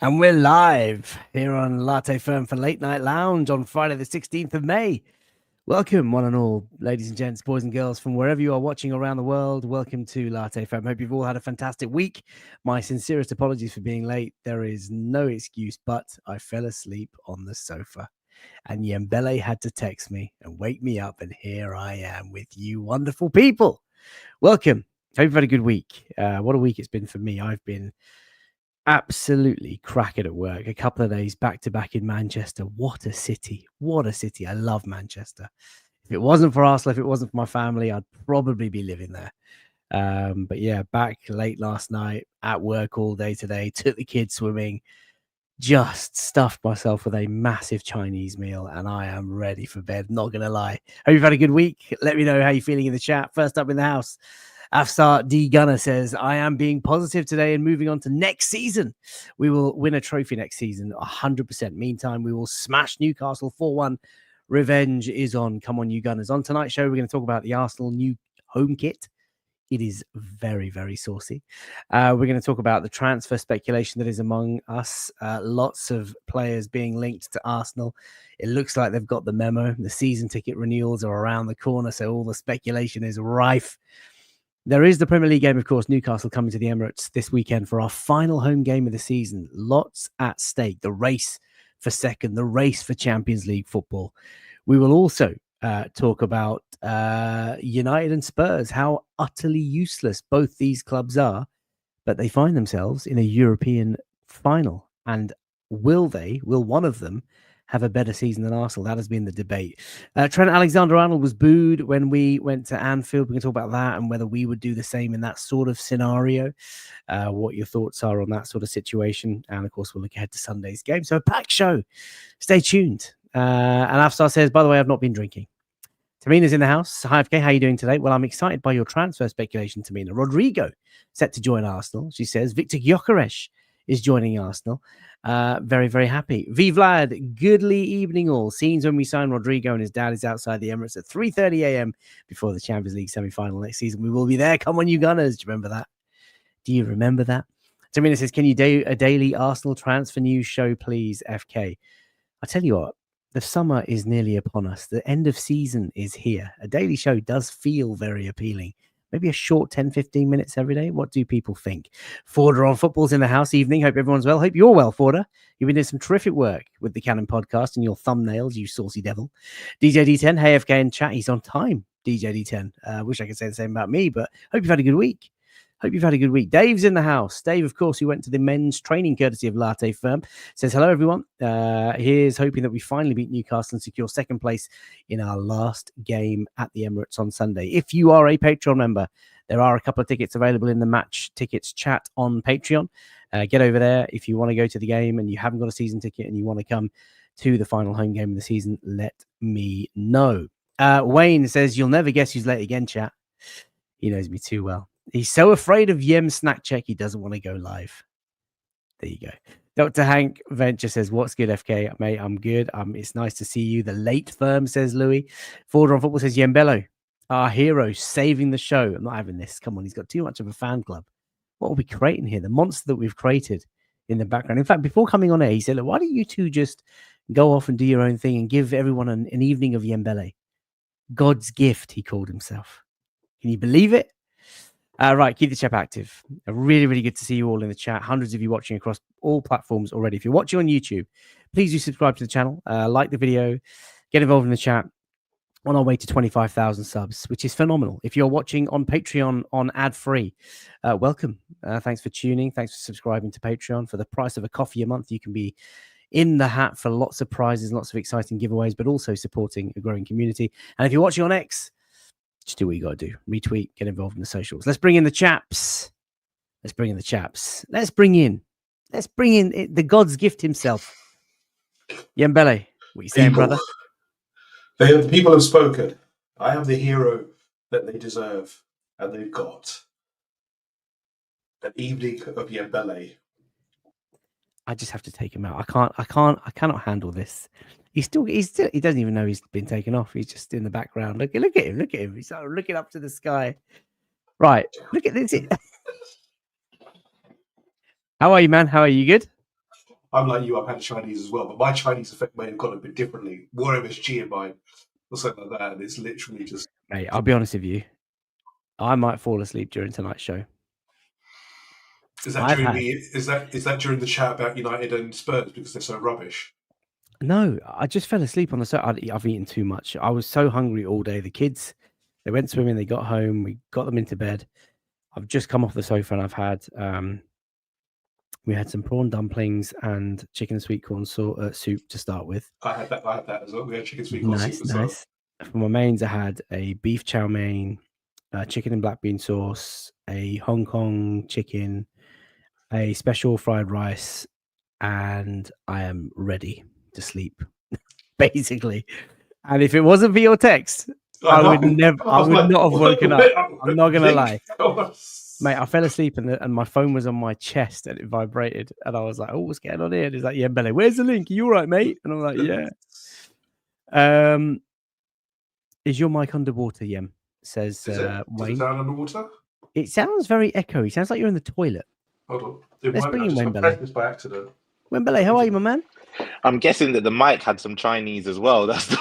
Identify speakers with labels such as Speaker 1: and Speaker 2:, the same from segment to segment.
Speaker 1: And we're live here on Latte Firm for Late Night Lounge on Friday, the 16th of May. Welcome, one and all, ladies and gents, boys and girls, from wherever you are watching around the world. Welcome to Latte Firm. Hope you've all had a fantastic week. My sincerest apologies for being late. There is no excuse, but I fell asleep on the sofa. And Yembele had to text me and wake me up, and here I am with you wonderful people. Welcome. Hope you've had a good week. What a week it's been for me. I've been absolutely cracking at work. A couple of days back to back in Manchester. What a city. What a city. I love Manchester. If it wasn't for Arsenal, if it wasn't for my family, I'd probably be living there. But yeah, back late last night, at work all day today, took the kids swimming, just stuffed myself with a massive Chinese meal, and I am ready for bed. Not going to lie. Hope you've had a good week. Let me know how you're feeling in the chat. First up in the house, Afsar D. Gunner says, I am being positive today and moving on to next season. We will win a trophy next season, 100%. Meantime, we will smash Newcastle 4-1. Revenge is on. Come on, you Gunners. On tonight's show, we're going to talk about the Arsenal new home kit. It is very, very saucy. We're going to talk about the transfer speculation that is among us. Lots of players being linked to Arsenal. It looks like they've got the memo. The season ticket renewals are around the corner, so all the speculation is rife. There is the Premier League game, of course, Newcastle coming to the Emirates this weekend for our final home game of the season. Lots at stake. The race for second, the race for Champions League football. We will also talk about United and Spurs, how utterly useless both these clubs are, but they find themselves in a European final. And will one of them have a better season than Arsenal? That has been the debate. Trent Alexander-Arnold was booed when we went to Anfield. We can talk about that and whether we would do the same in that sort of scenario. What your thoughts are on that sort of situation. And of course, we'll look ahead to Sunday's game. So a packed show. Stay tuned. And Afsar says, by the way, I've not been drinking. Tamina's in the house. Hi, FK. How are you doing today? Well, I'm excited by your transfer speculation, Tamina. Rodrigo set to join Arsenal. She says Victor Gyökeres is joining Arsenal. Very, very happy. V Vlad, goodly evening all. Scenes when we sign Rodrigo and his dad is outside the Emirates at 3:30 a.m. before the Champions League semi-final next season. We will be there. Come on, you Gunners. Do you remember that? Do you remember that? Tamina says, can you do a daily Arsenal transfer news show, please, FK? I tell you what, the summer is nearly upon us. The end of season is here. A daily show does feel very appealing. Maybe a short 10, 15 minutes every day. What do people think? Forder on Football's in the house. Evening. Hope everyone's well. Hope you're well, Forder. You've been doing some terrific work with the Canon podcast and your thumbnails, you saucy devil. DJ D10. Hey, FK in chat. He's on time. DJ D10. Wish I could say the same about me, but hope you've had a good week. Hope you've had a good week. Dave's in the house. Dave, of course, who went to the men's training courtesy of Latte Firm, says, hello, everyone. Here's hoping that we finally beat Newcastle and secure second place in our last game at the Emirates on Sunday. If you are a Patreon member, there are a couple of tickets available in the match tickets chat on Patreon. Get over there. If you want to go to the game and you haven't got a season ticket and you want to come to the final home game of the season, let me know. Wayne says, you'll never guess who's late again, chat. He knows me too well. He's so afraid of Yem snack check, he doesn't want to go live. There you go. Dr. Hank Venture says, what's good, FK? Mate, I'm good. It's nice to see you. The late firm, says Louis. Forder on Football says, Yembello, our hero, saving the show. I'm not having this. Come on, he's got too much of a fan club. What are we creating here? The monster that we've created in the background. In fact, before coming on air, he said, look, why don't you two just go off and do your own thing and give everyone an evening of Yembele? God's gift, he called himself. Can you believe it? Right, keep the chat active. Really, really good to see you all in the chat. Hundreds of you watching across all platforms already. If you're watching on YouTube, please do subscribe to the channel, like the video, get involved in the chat. On our way to 25,000 subs, which is phenomenal. If you're watching on Patreon on ad-free, welcome. Thanks for tuning. Thanks for subscribing to Patreon. For the price of a coffee a month, you can be in the hat for lots of prizes, lots of exciting giveaways, but also supporting a growing community. And if you're watching on X, just do what you got to do. Retweet, get involved in the socials. Let's bring in the chaps. Let's bring in the God's gift himself. Yembele, what are you saying, brother?
Speaker 2: The people have spoken. I am the hero that they deserve, and they've got an evening of Yembele.
Speaker 1: I just have to take him out. I cannot handle this. He doesn't even know he's been taken off. He's just in the background. Look at him. He's looking up to the sky. Right. Look at this. How are you, man? How are you? Good?
Speaker 2: I'm like you. I've had Chinese as well, but my Chinese effect may have gone a bit differently. More MSG in mine, or something like that. And it's literally just.
Speaker 1: Mate, I'll be honest with you. I might fall asleep during tonight's show.
Speaker 2: Is that during the chat about United and Spurs because they're so rubbish?
Speaker 1: No, I just fell asleep on the sofa. I've eaten too much. I was so hungry all day. The kids, they went swimming. They got home. We got them into bed. I've just come off the sofa and I've had we had some prawn dumplings and chicken and sweet corn soup to start with.
Speaker 2: I had that as well. We had chicken sweet corn soup as
Speaker 1: Nice. For my mains, I had a beef chow mein, chicken and black bean sauce, a Hong Kong chicken, a special fried rice, and I am ready to sleep, basically. And if it wasn't for your text, I would not have woken up. I'm not gonna lie, mate. I fell asleep and my phone was on my chest and it vibrated, and I was like, "Oh, what's going on here?" And he's like, "Yeah, Belly, where's the link? Are you all right, mate?" And I'm like, "Yeah." Is your mic underwater, Yem? Says Wayne.
Speaker 2: Is it down underwater?
Speaker 1: It sounds very echoey. Sounds like you're in the toilet.
Speaker 2: Hold on.
Speaker 1: Let's bring in Wembele.
Speaker 2: I pressed this by accident.
Speaker 1: Wembele, how are you, my man?
Speaker 3: I'm guessing that the mic had some Chinese as well. That's
Speaker 2: Do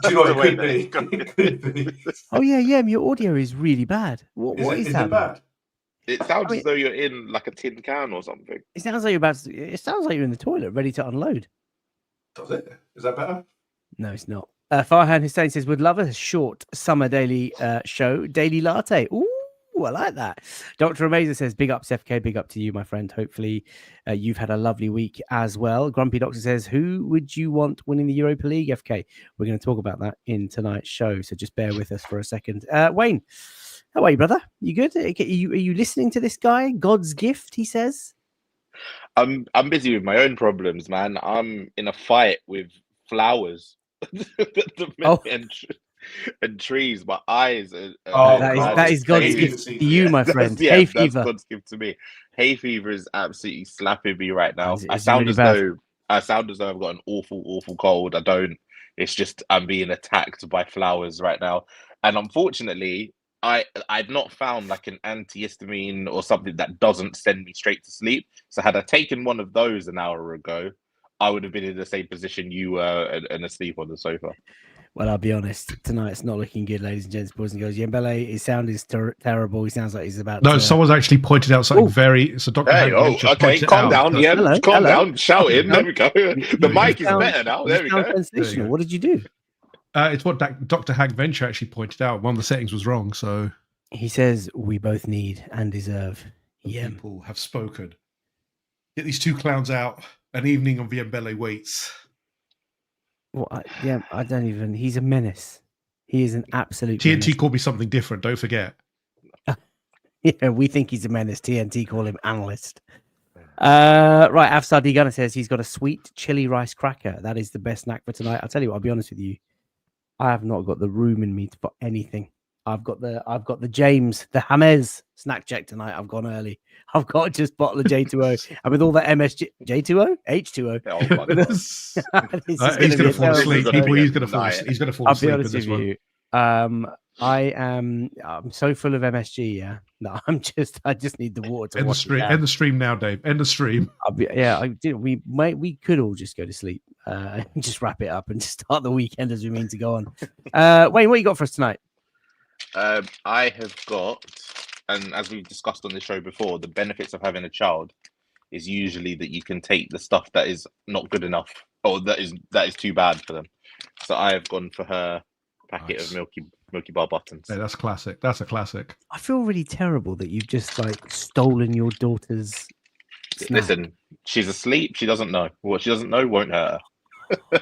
Speaker 2: you know what it could be?
Speaker 1: Oh yeah, your audio is really bad. What is that?
Speaker 2: It bad?
Speaker 3: It sounds as though you're in like a tin can or something.
Speaker 1: It sounds like it sounds like you're in the toilet, ready to unload.
Speaker 2: Does it? Is that better?
Speaker 1: No, it's not. Farhan Hussein says, would love a short summer daily show, daily latte. Ooh, I like that. Dr. Amazer says, big ups, FK, big up to you, my friend. Hopefully you've had a lovely week as well. Grumpy Doctor says, who would you want winning the Europa League, FK? We're going to talk about that in tonight's show, so just bear with us for a second. Wayne, how are you, brother? You good? Are you listening to this guy? God's gift, he says.
Speaker 3: I'm busy with my own problems, man. I'm in a fight with flowers. And trees. My eyes
Speaker 1: that is God's gift to you, my friend.
Speaker 3: Yeah,
Speaker 1: hay
Speaker 3: that's
Speaker 1: fever.
Speaker 3: God's gift to me. Hay fever is absolutely slapping me right now.
Speaker 1: It's
Speaker 3: I sound
Speaker 1: really
Speaker 3: as though I've got an awful cold. I don't. It's just I'm being attacked by flowers right now, and unfortunately, I've not found like an antihistamine or something that doesn't send me straight to sleep. So had I taken one of those an hour ago, I would have been in the same position you were and asleep on the sofa.
Speaker 1: Well, I'll be honest. Tonight's not looking good, ladies and gents, boys and girls. Yembele, his sound is terrible. He sounds like he's about.
Speaker 4: No, someone's actually pointed out something very. So Dr.
Speaker 3: Hey, okay, calm down. Yeah, calm down. Shout in. There we go. The mic is better now. There we go.
Speaker 1: Sensational. What did you do?
Speaker 4: It's what Dr. Hank Venture actually pointed out. One of the settings was wrong. So
Speaker 1: he says we both need and deserve.
Speaker 4: People have spoken. Get these two clowns out. An evening on Yembele waits.
Speaker 1: Well, I don't even. He's a menace. He is an absolute.
Speaker 4: TNT
Speaker 1: menace.
Speaker 4: called me something different. Don't forget.
Speaker 1: Yeah, we think he's a menace. TNT call him analyst. Right, Afsar D Gunner says he's got a sweet chili rice cracker. That is the best snack for tonight. I'll tell you what. I'll be honest with you. I have not got the room in me for anything. I've got the James, the James snack check tonight. I've gone early. I've got just bottle of J2O, and with all that MSG, J2O, H2O.
Speaker 4: He's going to fall asleep. He's going to fall asleep. He's going to fall asleep.
Speaker 1: I'll be honest with you. I'm so full of MSG. Yeah, no, I just need the water to
Speaker 4: end the stream. End the stream now, Dave. End the stream.
Speaker 1: We could all just go to sleep and just wrap it up and just start the weekend as we mean to go on. Wayne, what you got for us tonight?
Speaker 3: I have got, and as we've discussed on the show before, the benefits of having a child is usually that you can take the stuff that is not good enough or that is too bad for them. So I have gone for her packet of Milky Bar buttons.
Speaker 4: Yeah, that's classic. That's a classic.
Speaker 1: I feel really terrible that you've just stolen your daughter's snack.
Speaker 3: Listen, she's asleep. She doesn't know. What she doesn't know won't hurt her.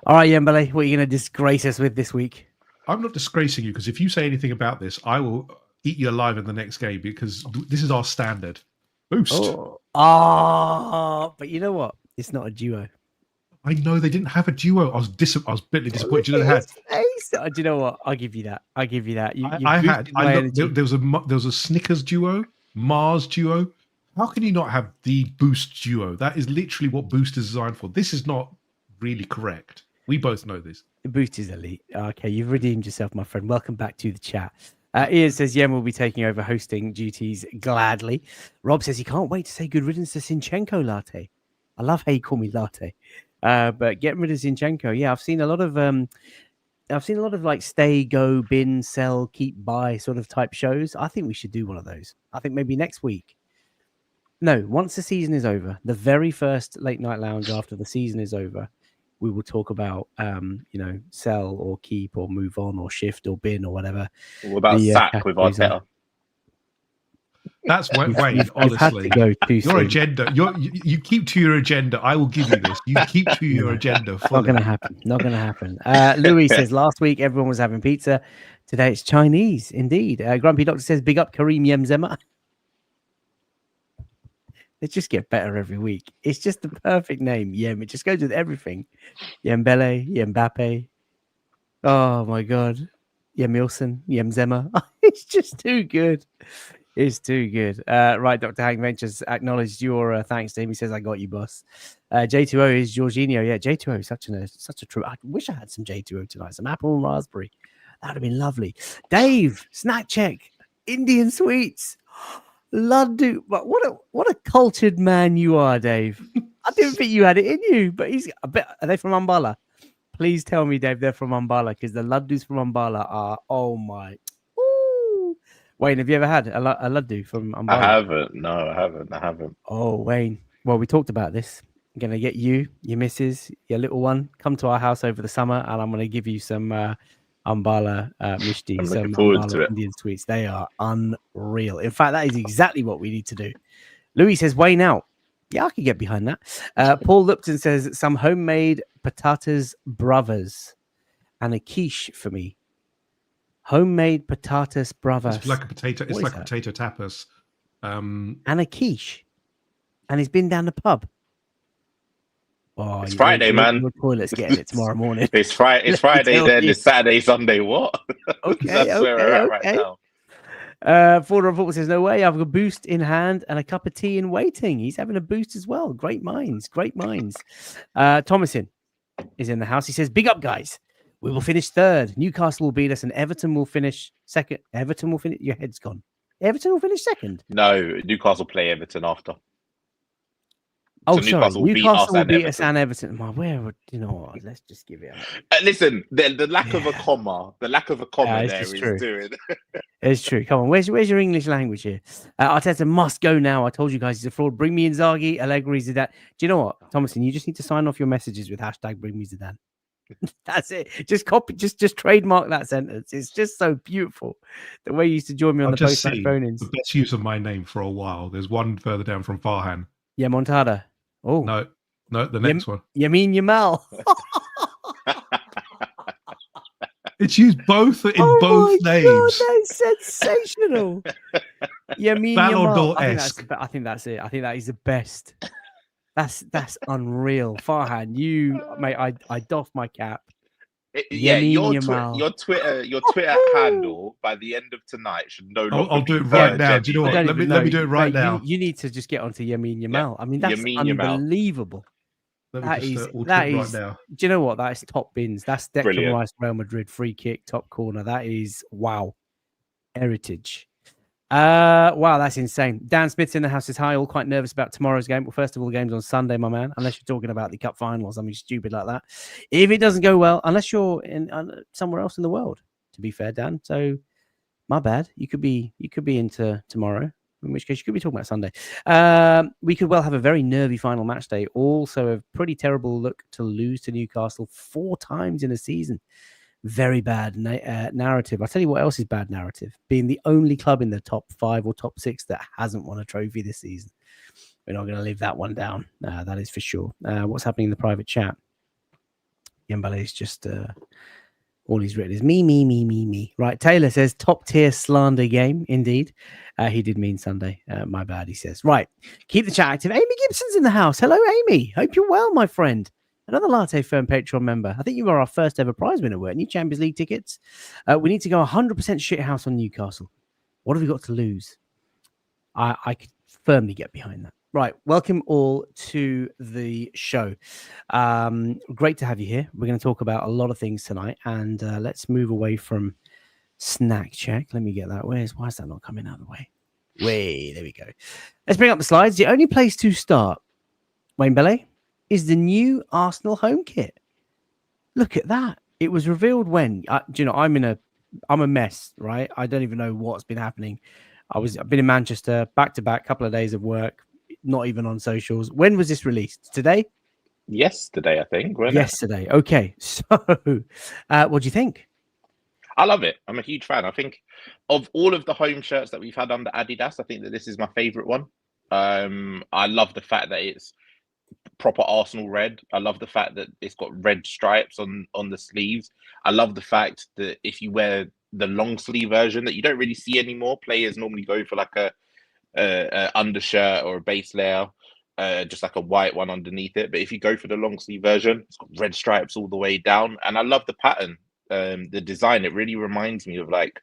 Speaker 1: All right, Yembele, what are you going to disgrace us with this week?
Speaker 4: I'm not disgracing you because if you say anything about this, I will eat you alive in the next game because this is our standard. Boost.
Speaker 1: But you know what? It's not a duo.
Speaker 4: I know they didn't have a duo. I was bitterly disappointed. You know, they had.
Speaker 1: Do you know what? I'll give you that.
Speaker 4: There was a Snickers duo, Mars duo. How can you not have the Boost duo? That is literally what Boost is designed for. This is not really correct. We both know this.
Speaker 1: Boost is elite. Okay, you've redeemed yourself, my friend. Welcome back to the chat. Ian says Yen will be taking over hosting duties gladly. Rob says he can't wait to say good riddance to Sinchenko latte. I love how you call me Latte. But getting rid of Zinchenko, yeah, I've seen a lot of like stay, go, bin, sell, keep, buy sort of type shows. I think we should do one of those. I think maybe next week. No, once the season is over, the very first late night lounge after the season is over, we will talk about sell or keep or move on or shift or bin or whatever.
Speaker 3: What about sack with Arteta?
Speaker 4: That's Wayne.
Speaker 1: You've
Speaker 4: Honestly,
Speaker 1: had to go too
Speaker 4: your
Speaker 1: soon.
Speaker 4: agenda. You keep to your agenda. I will give you this. You keep to your agenda.
Speaker 1: Not going to happen. Not going to happen. Louis says last week everyone was having pizza. Today it's Chinese. Indeed. Grumpy Doctor says big up Kareem Yemzema. They just get better every week. It's just the perfect name. Yem. It just goes with everything. Yembele, Yembappe. Oh my God. Yemilson, Yemzema. It's just too good. It's too good. Right, Dr. Hank Ventures acknowledged your thanks to him. He says, I got you, boss. J2O is Jorginho. Yeah, J2O is such a true. I wish I had some J2O tonight. Some apple and raspberry. That would have been lovely. Dave, snack check. Indian sweets. Laddu. What a cultured man you are, Dave. I didn't think you had it in you, but I bet, are they from Ambala? Please tell me, Dave, they're from Ambala, because the laddus from Ambala are, oh my. Ooh. Wayne, have you ever had a laddu from Ambala?
Speaker 3: I haven't. No, I haven't.
Speaker 1: Oh, Wayne. Well, we talked about this. I'm going to get you, your missus, your little one, come to our house over the summer, and I'm going to give you some Ambala mishti,
Speaker 3: I'm
Speaker 1: some
Speaker 3: looking forward to
Speaker 1: Ambala
Speaker 3: it.
Speaker 1: Indian sweets. They are unreal. In fact, that is exactly what we need to do. Louis says, Wayne out. Yeah, I could get behind that. Paul Lupton says, some homemade patatas bravas and a quiche for me. Homemade patatas bravas.
Speaker 4: It's like a potato. It's
Speaker 1: What
Speaker 4: like
Speaker 1: is
Speaker 4: a
Speaker 1: that?
Speaker 4: potato tapas.
Speaker 1: And a quiche. And he's been down the pub. Oh,
Speaker 3: It's Friday, man.
Speaker 1: Your toilet's getting it tomorrow morning.
Speaker 3: It's Friday. It's Friday. Then it's Saturday, Sunday. What?
Speaker 1: Okay,
Speaker 3: That's where we're at right now.
Speaker 1: Ford Report says, no way, I've a boost in hand and a cup of tea in waiting. He's having a boost as well. Great minds, great minds. Thomason is in the house. He says, big up, guys. We will finish third. Newcastle will beat us and Everton will finish second. Everton will finish. Your head's gone. Everton will finish second.
Speaker 3: No, Newcastle play Everton after.
Speaker 1: Oh,
Speaker 3: So
Speaker 1: sorry.
Speaker 3: Newcastle
Speaker 1: Newcastle will beat
Speaker 3: and
Speaker 1: us and Everton. Man, where would you know what? Let's just give it up.
Speaker 3: Listen, the lack of a comma,
Speaker 1: it's
Speaker 3: there
Speaker 1: just
Speaker 3: is
Speaker 1: true.
Speaker 3: doing.
Speaker 1: It's true. Come on, where's your English language here? Arteta must go now. I told you guys he's a fraud. Bring me Inzaghi, Allegri, Zidane. Do you know what, Thomason? You just need to sign off your messages with hashtag Bring Me Zidane. That's it. Just copy. Just trademark that sentence. It's just so beautiful. The way you used to join me on
Speaker 4: I've
Speaker 1: the
Speaker 4: just
Speaker 1: post-match
Speaker 4: seen
Speaker 1: phone-ins.
Speaker 4: the best use of my name for a while. There's one further down from Farhan.
Speaker 1: Yeah, Montada. Oh
Speaker 4: No, the next one.
Speaker 1: Yamin Yamal.
Speaker 4: It's used both in both names.
Speaker 1: God, that's sensational. Yamin Yamal.
Speaker 4: Ballon-d'Or-esque.
Speaker 1: I think that's it. I think that is the best. That's unreal. Farhan, you mate, I doff my cap.
Speaker 3: Your
Speaker 1: Yamal.
Speaker 3: Twitter handle by the end of tonight should no longer.
Speaker 4: I'll do it
Speaker 3: be
Speaker 4: right
Speaker 3: Virgin.
Speaker 4: now. Do you know what? Let me do it right
Speaker 1: mate,
Speaker 4: now.
Speaker 1: You need to just get onto Yamin Yamal. I mean, that's
Speaker 3: Yamin Yamal.
Speaker 1: unbelievable.
Speaker 4: Let me just
Speaker 1: that
Speaker 4: it
Speaker 1: is.
Speaker 4: right now.
Speaker 1: Do you know what? That is top bins. That's Declan
Speaker 3: Brilliant.
Speaker 1: Rice, Real Madrid free kick, top corner. That is wow, heritage. Wow, that's insane. Dan Smith's in the house. Says hi. All quite nervous about tomorrow's game. Well, first of all, the game's on Sunday, my man. Unless you're talking about the cup finals, I mean, stupid like that. If it doesn't go well, unless you're in somewhere else in the world, to be fair, Dan. So, my bad. You could be into tomorrow. In which case, you could be talking about Sunday. We could well have a very nervy final match day. Also, a pretty terrible look to lose to Newcastle 4 times in a season. Very bad narrative. I'll tell you what else is bad narrative. Being the only club in the top 5 or top 6 that hasn't won a trophy this season. We're not going to leave that one down. That is for sure. What's happening in the private chat? Yembele is just... all he's written is me. Right, Taylor says top tier slander game. Indeed. He did mean Sunday. My bad, he says. Right, keep the chat active. Amy Gibson's in the house. Hello, Amy. Hope you're well, my friend. Another Latte Firm Patreon member. I think you were our first ever prize winner, weren't you? Champions League tickets. We need to go 100% shithouse on Newcastle. What have we got to lose? I could firmly get behind that. Right, welcome all to the show. Great to have you here. We're going to talk about a lot of things tonight, and let's move away from snack check. Let me get that. Why is that not coming out of the way? There we go. Let's bring up the slides. The only place to start, Wayne Bellet, is the new Arsenal home kit. Look at that. It was revealed when, do you know, I'm a mess, right? I don't even know what's been happening. I've been in Manchester back to back, couple of days of work, not even on socials. When was this released? Today?
Speaker 3: Yesterday, I think. Wasn't
Speaker 1: Yesterday. Okay. So, what do you think?
Speaker 3: I love it. I'm a huge fan. I think of all of the home shirts that we've had under Adidas, I think that this is my favorite one. I love the fact that it's proper Arsenal red. I love the fact that it's got red stripes on the sleeves. I love the fact that if you wear the long sleeve version that you don't really see anymore, players normally go for like a undershirt or a base layer, just like a white one underneath it. But if you go for the long sleeve version, it's got red stripes all the way down, and I love the pattern, the design. It really reminds me of like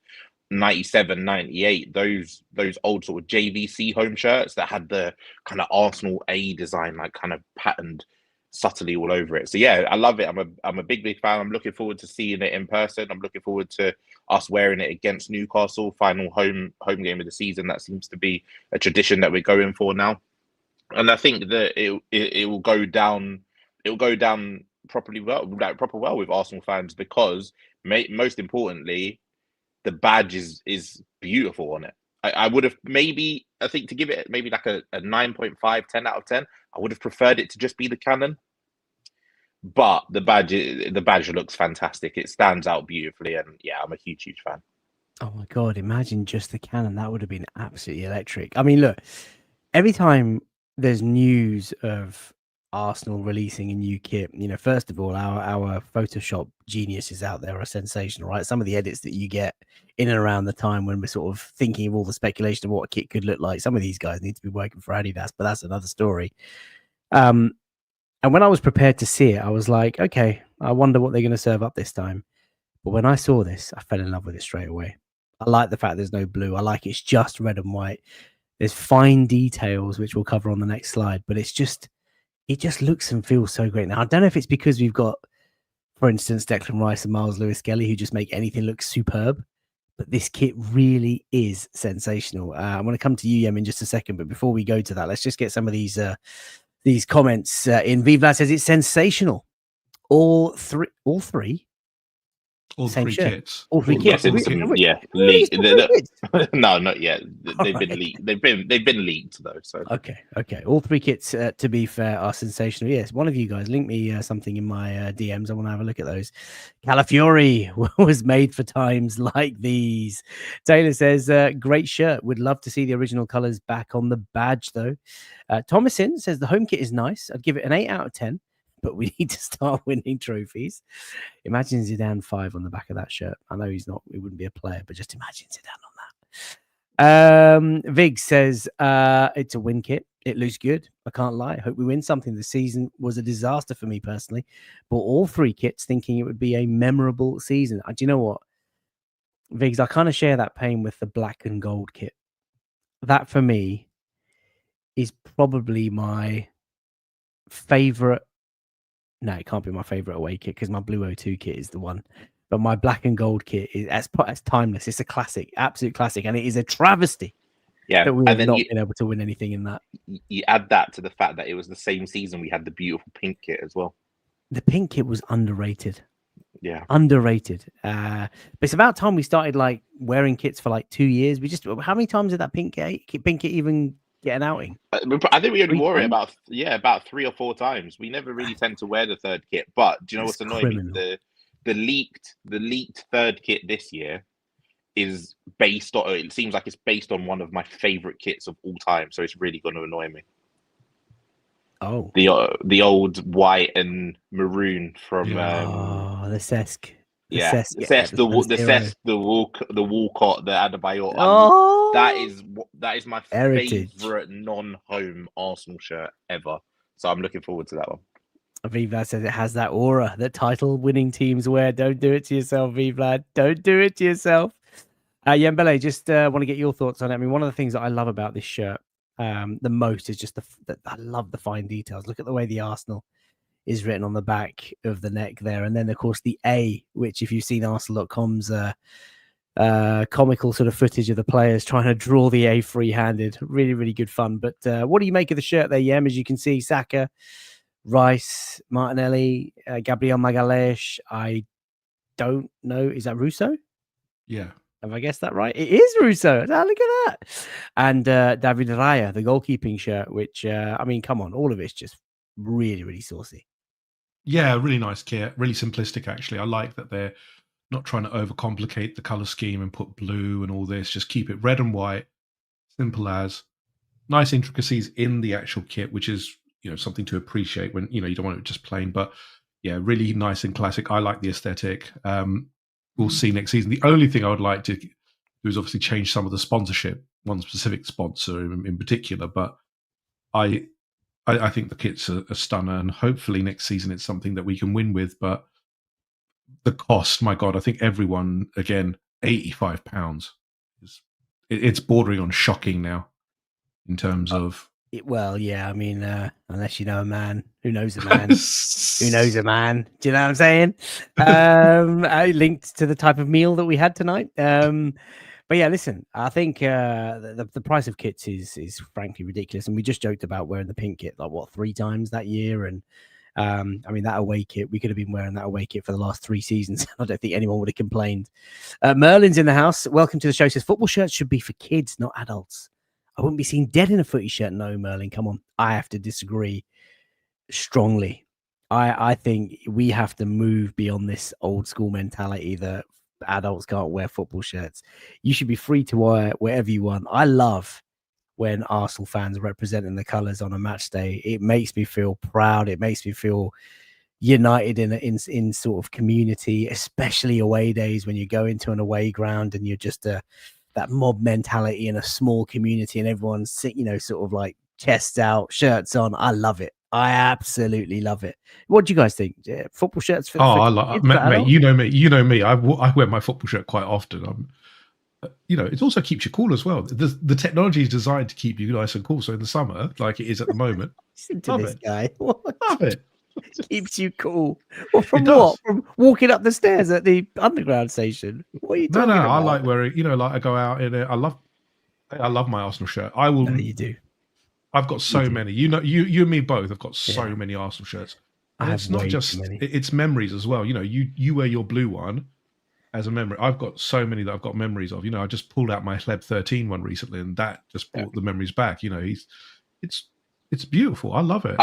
Speaker 3: 97, 98, those old sort of JVC home shirts that had the kind of Arsenal A design, like kind of patterned subtly all over it. So yeah, I love it. I'm a big fan. I'm looking forward to seeing it in person. I'm looking forward to us wearing it against Newcastle, final home game of the season. That seems to be a tradition that we're going for now, and I think that it will go down. It will go down properly well, like proper well with Arsenal fans, because most importantly, the badge is beautiful on it. I would have maybe, I think to give it maybe like a 9.5, 10 out of 10, I would have preferred it to just be the cannon. But the badge looks fantastic. It stands out beautifully, and yeah, I'm a huge fan.
Speaker 1: Oh my God, imagine just the cannon. That would have been absolutely electric. I mean, look, every time there's news of Arsenal releasing a new kit, you know, first of all, our Photoshop geniuses out there are sensational, right? Some of the edits that you get in and around the time when we're sort of thinking of all the speculation of what a kit could look like, some of these guys need to be working for Adidas, but that's another story. And when I was prepared to see it, I was like, okay, I wonder what they're going to serve up this time. But when I saw this, I fell in love with it straight away. I like the fact there's no blue. I like it's just red and white. There's fine details, which we'll cover on the next slide, but it just looks and feels so great. Now, I don't know if it's because we've got, for instance, Declan Rice and Miles Lewis-Skelly, who just make anything look superb, but this kit really is sensational. I'm going to come to you, Yem, in just a second, but before we go to that, let's just get some of these comments in. Vivlad says it's sensational. All three
Speaker 4: All
Speaker 1: Same
Speaker 4: three
Speaker 1: shirt.
Speaker 4: kits.
Speaker 1: All three kits.
Speaker 3: Yeah,
Speaker 1: Really?
Speaker 3: leaked. No, not yet. They've
Speaker 1: All
Speaker 3: been
Speaker 1: right.
Speaker 3: leaked. They've been leaked though. So
Speaker 1: Okay. All three kits, to be fair, are sensational. Yes, one of you guys link me something in my DMs. I want to have a look at those. Calafiori was made for times like these. Taylor says, great shirt. Would love to see the original colors back on the badge, though. Thomasin says the home kit is nice. I'd give it an 8 out of 10, but we need to start winning trophies. Imagine Zidane 5 on the back of that shirt. I know he wouldn't be a player, but just imagine Zidane on that. Vig says it's a win kit. It looks good. I can't lie. I hope we win something. The season was a disaster for me personally. Bought all three kits thinking it would be a memorable season. Do you know what, Vigs? I kind of share that pain with the black and gold kit. That for me is probably my favorite. No, it can't be my favorite away kit because my blue O2 kit is the one. But my black and gold kit is that's timeless. It's a classic, absolute classic, and it is a travesty that we have not been able to win anything in that.
Speaker 3: You add that to the fact that it was the same season we had the beautiful pink kit as well.
Speaker 1: The pink kit was underrated.
Speaker 3: Yeah,
Speaker 1: underrated. But it's about time we started like wearing kits for like 2 years. How many times did that pink kit even get an outing?
Speaker 3: I think we only wore it about 3 or 4 times. We never really tend to wear the third kit. But do you know what's annoying me? The leaked third kit this year is based on. It seems like it's based on one of my favorite kits of all time. So it's really going to annoy me.
Speaker 1: Oh,
Speaker 3: the old white and maroon from
Speaker 1: the Cesc.
Speaker 3: The Walcott, the Adebayor.
Speaker 1: Oh,
Speaker 3: that is my
Speaker 1: heritage.
Speaker 3: favorite non-home Arsenal shirt ever. So I'm looking forward to that one.
Speaker 1: Vivlad says it has that aura that title-winning teams wear. Don't do it to yourself, Vivlad. Don't do it to yourself. Yembele, just want to get your thoughts on it. I mean, one of the things that I love about this shirt the most is just I love the fine details. Look at the way the Arsenal is written on the back of the neck there. And then, of course, the A, which if you've seen Arsenal.com's comical sort of footage of the players trying to draw the A free-handed. Really, really good fun. But what do you make of the shirt there, Yem? As you can see, Saka Rice, Martinelli, Gabriel Magalhaes. I don't know. Is that Russo?
Speaker 4: Yeah.
Speaker 1: Have I guessed that right? It is Russo. Look at that. And David Raya, the goalkeeping shirt, which, I mean, come on. All of it's just really, really saucy.
Speaker 4: Yeah, really nice kit. Really simplistic, actually. I like that they're not trying to overcomplicate the color scheme and put blue and all this. Just keep it red and white, simple as. Nice intricacies in the actual kit, which is, something to appreciate when, you don't want it just plain. But yeah, really nice and classic. I like the aesthetic. We'll see next season. The only thing I would like to do is obviously change some of the sponsorship, one specific sponsor in particular. But I think the kit's a stunner, and hopefully next season it's something that we can win with. But the cost, my God, I think everyone, again, £85 it's bordering on shocking now in terms of.
Speaker 1: Well, yeah, I mean, unless you know a man who knows a man who knows a man. Do you know what I'm saying? I linked to the type of meal that we had tonight. But yeah, listen, I think the price of kits is frankly ridiculous. And we just joked about wearing the pink kit, 3 times that year. And I mean, that away kit, we could have been wearing that away kit for the last 3 seasons. I don't think anyone would have complained. Merlin's in the house. Welcome to the show. Says football shirts should be for kids, not adults. I wouldn't be seen dead in a footy shirt. No, Merlin, come on. I have to disagree strongly. I think we have to move beyond this old school mentality that adults can't wear football shirts. You should be free to wear wherever you want. I love when Arsenal fans are representing the colours on a match day. It makes me feel proud. It makes me feel united in sort of community, especially away days when you go into an away ground and you're just that mob mentality in a small community and everyone's, sort of like chests out, shirts on. I love it. I absolutely love it. What do you guys think? Football shirts for
Speaker 4: I love, mate. You know me. I wear my football shirt quite often. It also keeps you cool as well. The technology is designed to keep you nice and cool. So in the summer, like it is at the moment,
Speaker 1: listen to this guy. What?
Speaker 4: Love it.
Speaker 1: Keeps you cool. Well, from what? From walking up the stairs at the underground station? What are you talking about?
Speaker 4: I like wearing. Like I go out in it. I love my Arsenal shirt. I will.
Speaker 1: No, you do.
Speaker 4: I've got so many. You and me both have got so many Arsenal shirts. And it's not just. It's memories as well. You wear your blue one as a memory. I've got so many that I've got memories of. I just pulled out my Hleb 13 one recently, and that just brought the memories back. It's beautiful. I love it.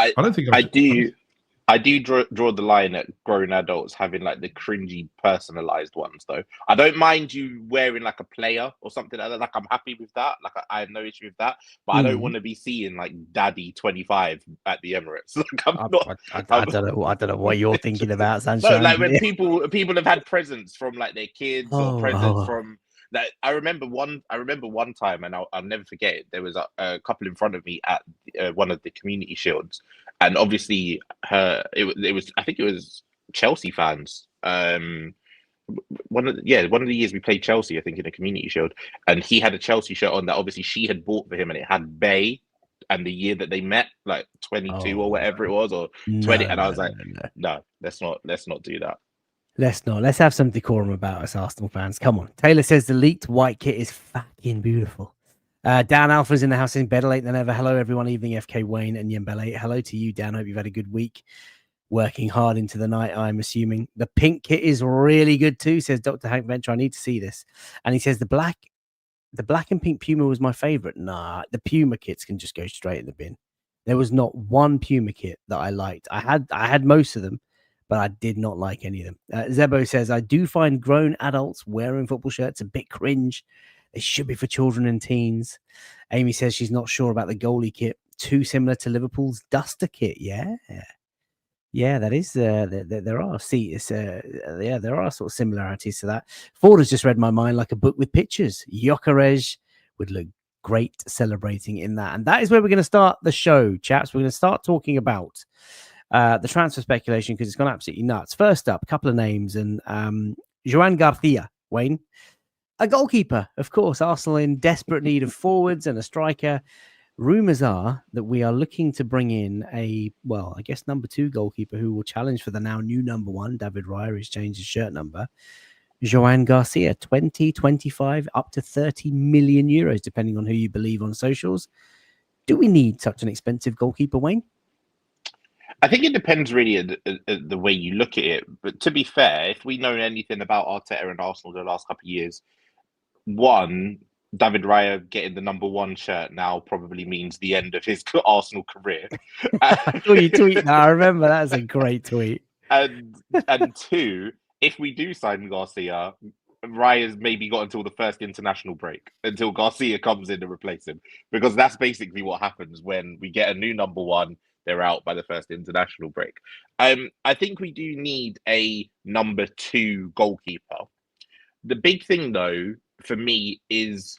Speaker 3: I do draw the line at grown adults having like the cringy personalized ones though. I don't mind you wearing like a player or something like that. Like I'm happy with that. Like I have no issue with that. But I don't want to be seeing like Daddy 25 at the Emirates. Like
Speaker 1: I don't know what you're thinking about, Sunshine.
Speaker 3: No, like when people have had presents from like their kids or presents from. That I remember one time, and I'll never forget it. There was a couple in front of me at one of the community shields, and obviously it was I think it was Chelsea fans. One of the years we played Chelsea, I think, in a community shield, and he had a Chelsea shirt on that obviously she had bought for him, and it had Bay and the year that they met, like 22 or whatever it was, or 20. And I was like, no, let's not do that.
Speaker 1: Let's not. Let's have some decorum about us, Arsenal fans. Come on. Taylor says the leaked white kit is fucking beautiful. Dan Alpha's in the house, in better late than ever. Hello, everyone. Evening, FK Wayne and Yembele. Hello to you, Dan. Hope you've had a good week. Working hard into the night, I'm assuming. The pink kit is really good too, says Dr. Hank Venture. I need to see this. And he says the black and pink Puma was my favorite. Nah, the Puma kits can just go straight in the bin. There was not one Puma kit that I liked. I had most of them, but I did not like any of them. Zebo says, I do find grown adults wearing football shirts a bit cringe. They should be for children and teens. Amy says she's not sure about the goalie kit. Too similar to Liverpool's duster kit. Yeah, that is. There are there are sort of similarities to that. Ford has just read my mind like a book with pictures. Gyökeres would look great celebrating in that. And that is where we're going to start the show, chaps. We're going to start talking about the transfer speculation because it's gone absolutely nuts. First up, a couple of names, and Joan Garcia, Wayne, a goalkeeper, of course. Arsenal in desperate need of forwards and a striker. Rumours are that we are looking to bring in I guess number 2 goalkeeper who will challenge for the now new number 1, David Raya, who's changed his shirt number. Joan Garcia, 20, 25, up to 30 million euros, depending on who you believe on socials. Do we need such an expensive goalkeeper, Wayne?
Speaker 3: I think it depends really at the way you look at it. But to be fair, if we know anything about Arteta and Arsenal the last couple of years, one, David Raya getting the #1 shirt now probably means the end of his Arsenal career.
Speaker 1: I saw you tweet that. I remember that's a great tweet.
Speaker 3: and two, if we do sign Garcia, Raya's maybe got until the first international break until Garcia comes in to replace him, because that's basically what happens when we get a new #1. They're out by the first international break. I think we do need a #2 goalkeeper. The big thing, though, for me is